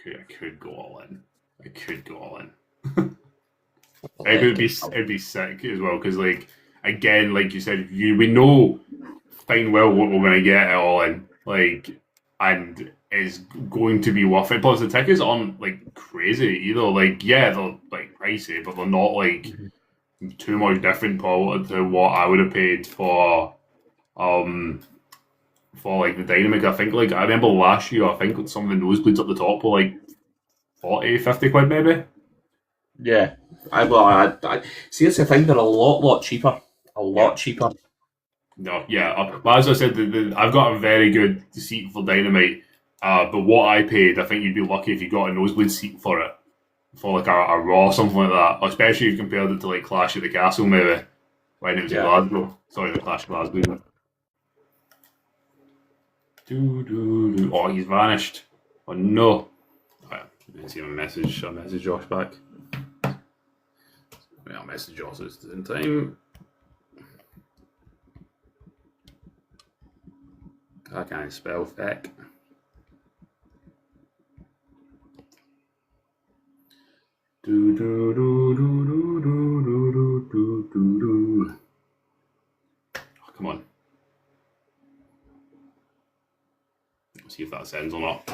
I could go all in. I could go all in. It'd be sick as well because, like, again, like you said, we know fine well what we're going to get at All In, like, and it's going to be worth it. Plus, the tickets aren't like crazy either. Like, yeah, they're like pricey, but they're not like too much different to what I would have paid for like the Dynamic. I think, like, I remember last year, I think some of the nosebleeds up the top were like 40, 50 quid maybe. Yeah, I see. It's the thing; they're a lot cheaper. A lot cheaper. No, yeah. But as I said, I've got a very good seat for Dynamite. But what I paid, I think you'd be lucky if you got a nosebleed seat for it, for like a Raw or something like that. Especially if you compared it to like Clash at the Castle, maybe when it was in Glasgow. Sorry, the Clash of Glasgow. Oh, he's vanished. Oh no! I didn't see a message Josh back. I'll message yours at the same time. I can't spell feck. Do do do do do do do do do do. Oh, come on. Let's see if that sends or not.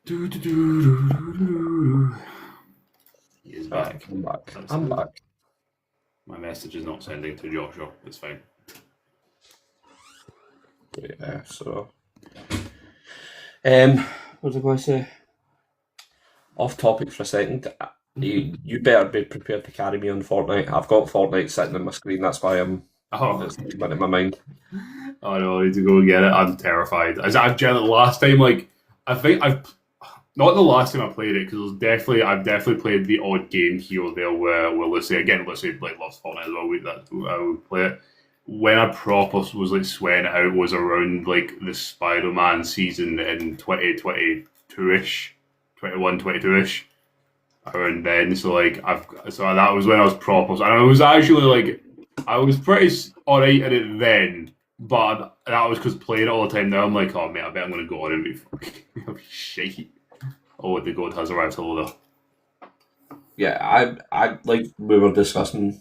Do do do do do do. He is back. I'm back. I'm back. My message is not sending to Joshua. It's fine. Yeah. So, what was I going to say? Off topic for a second. You better be prepared to carry me on Fortnite. I've got Fortnite sitting on my screen. That's why it's in my mind. Oh no, I need to go and get it. I'm terrified. I've generally last time, like I think I've not the last time I played it because I've definitely played the odd game here or there where let's say like loves Fortnite as well. I would play it. When I proper was like sweating it out was around like the Spider-Man season in 2022-ish, 21, 22-ish. Around then, so that was when I was proper, and I was actually like, I was pretty alright at it then, but that was because playing it all the time. Now I'm like, oh mate, I bet I'm gonna go on and be fucking shit. Oh, the god has arrived, hello there. Yeah, I like we were discussing.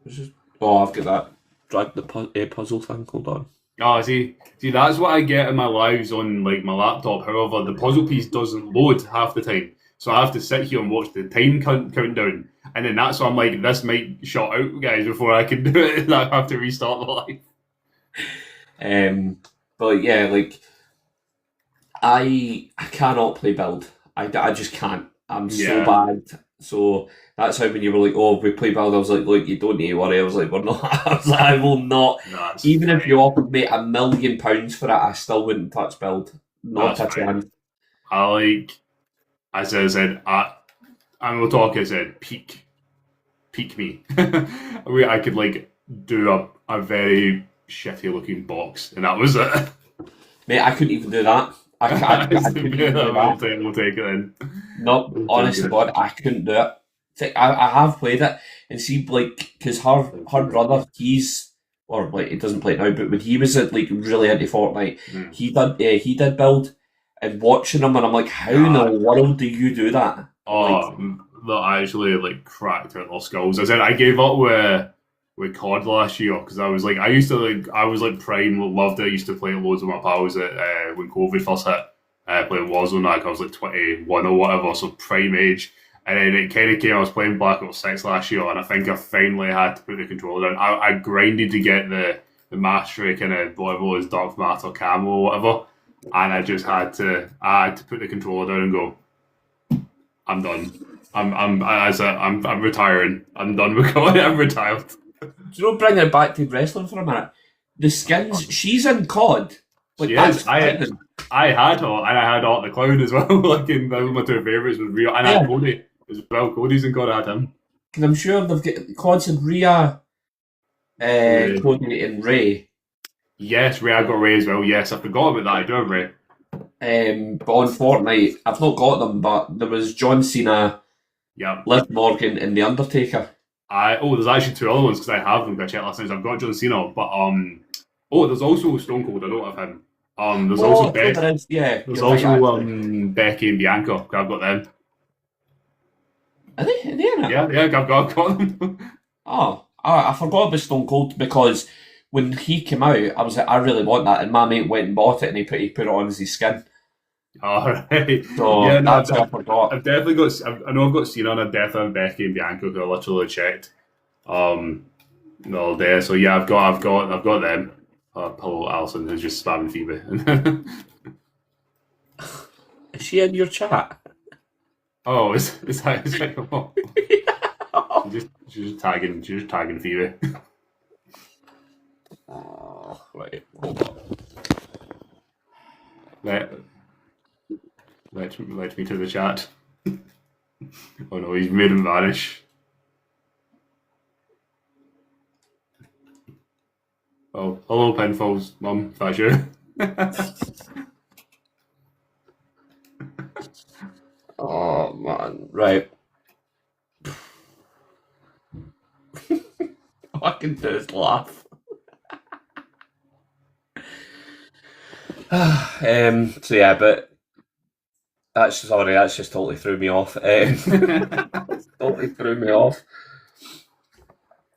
I've got that drag the puzzle thing. Hold on. Oh, see, that's what I get in my lives on like my laptop. However, the puzzle piece doesn't load half the time, so I have to sit here and watch the time countdown, and then that's why I'm like, this might shut out, guys, before I can do it. And I have to restart the live. But yeah, like I cannot play build. I just can't. I'm so bad. So that's how when you were like, oh, we play build, I was like, look, you don't need to worry. I was like, we're not. I was like, I will not. Even if you offered me £1 million for it, I still wouldn't touch build. Not a chance. I like, as I said, and we'll talk. I said, peak me. I could like do a very shitty looking box, and that was it. Mate, I couldn't even do that. I couldn't even do that. We'll take it then. No, honestly, God, I couldn't do it. Like, I have played it and see, like, because her brother, he doesn't play it now, but when he was like really into Fortnite, he did build, and watching him, and I'm like, how in the world do you do that? That actually like cracked out their skulls. I said I gave up with COD last year because I was like prime, loved it. I used to play loads with my pals when COVID first hit. Playing Warzone, like I was like 21 or whatever, so prime age. And then it kind of came, I was playing Black Ops 6 last year, and I think I finally had to put the controller down. I grinded to get the mastery kind of whatever it was, Dark Matter camo or whatever, and I just had to put the controller down and go, I'm done. I'm retiring. I'm done with COD. I'm retired. Do you know, bringing it back to wrestling for a minute, the skins, she's in COD. Like, I had her, and I had Art the Clown as well. Like, that was my two favourites was Rhea, and I had Cody as well. Cody's in COD, I had him. Because I'm sure they've got CODs in Rhea, Cody and Ray. Yes, Ray, I got Ray as well. Yes, I forgot about that. I do have Ray. But on Fortnite, I've not got them, but there was John Cena, Liv Morgan, and The Undertaker. There's actually two other ones because I have them. I checked last night. I've got John Cena, but there's also Stone Cold. I don't have him. There's also Becky. There's also Becky and Bianca. I've got them. Are they in it? Yeah, I've got them. I forgot about Stone Cold because when he came out, I was like, I really want that, and my mate went and bought it, and he put it on as his skin. Alright. So yeah, no, that's what I forgot. I've definitely got. I know I've got Cena, and I definitely have Becky and Bianca who I literally checked. All day. So yeah, I've got them. Hello, Alison, who's just spamming Phoebe. Is she in your chat? Oh, is that? She's just tagging Phoebe. Oh, right. Hold on. Let me to the chat. Oh no, he's made him vanish. Oh, hello, Pinfall's mum. That's you. Oh man, Right. All I can do is laugh. So yeah, but that's just totally threw me off. Totally threw me off.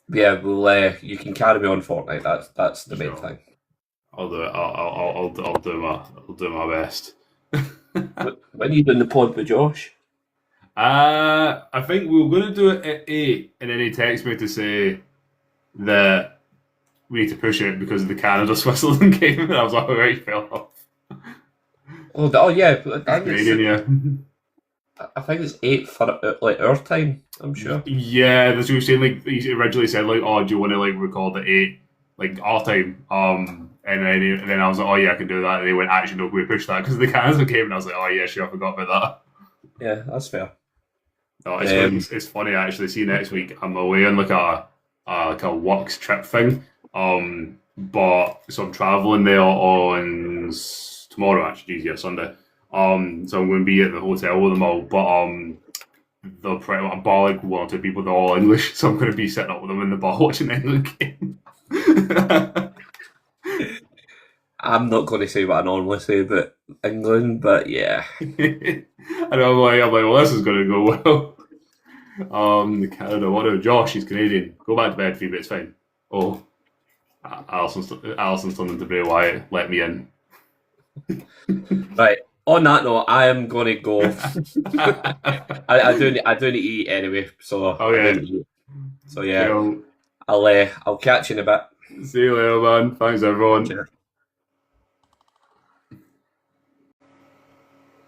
Yeah, well, you can carry me on Fortnite. That's the main Sure. thing. I'll do it. I'll do my best. When are you doing the pod with Josh? I think we were going to do it at 8, and then he texted me to say that we need to push it because of the Canada Switzerland game, and I was like, alright, fell off. Oh yeah, Canadian, yeah. I think it's 8 for like our time. I'm sure. Yeah, that's what he was saying. Like, he originally said, like, oh, do you want to like record at 8, like our time? And then I was like, oh yeah, I can do that. And they went, actually, no, can we push that because of the Canada game? And I was like, oh yeah, sure, I forgot about that. Yeah, that's fair. No, it's funny actually. See, next week I'm away on like a works trip thing. But so I'm traveling there on tomorrow actually, yeah, Sunday. So I'm going to be at the hotel with them all. But the bar like one or two people, they're all English, so I'm going to be sitting up with them in the bar watching the England game. I'm not going to say what I normally say about England, but yeah. And I'm like, well, this is going to go well. Canada, what about Josh? He's Canadian. Go back to bed, Phoebe. It's fine. Oh, Alison's turned into Bray Wyatt. Let me in. Right. On that note, I am going to go. I do need to eat anyway, so So yeah, Cool. I'll catch you in a bit. See you later, man. Thanks, everyone. Cheers.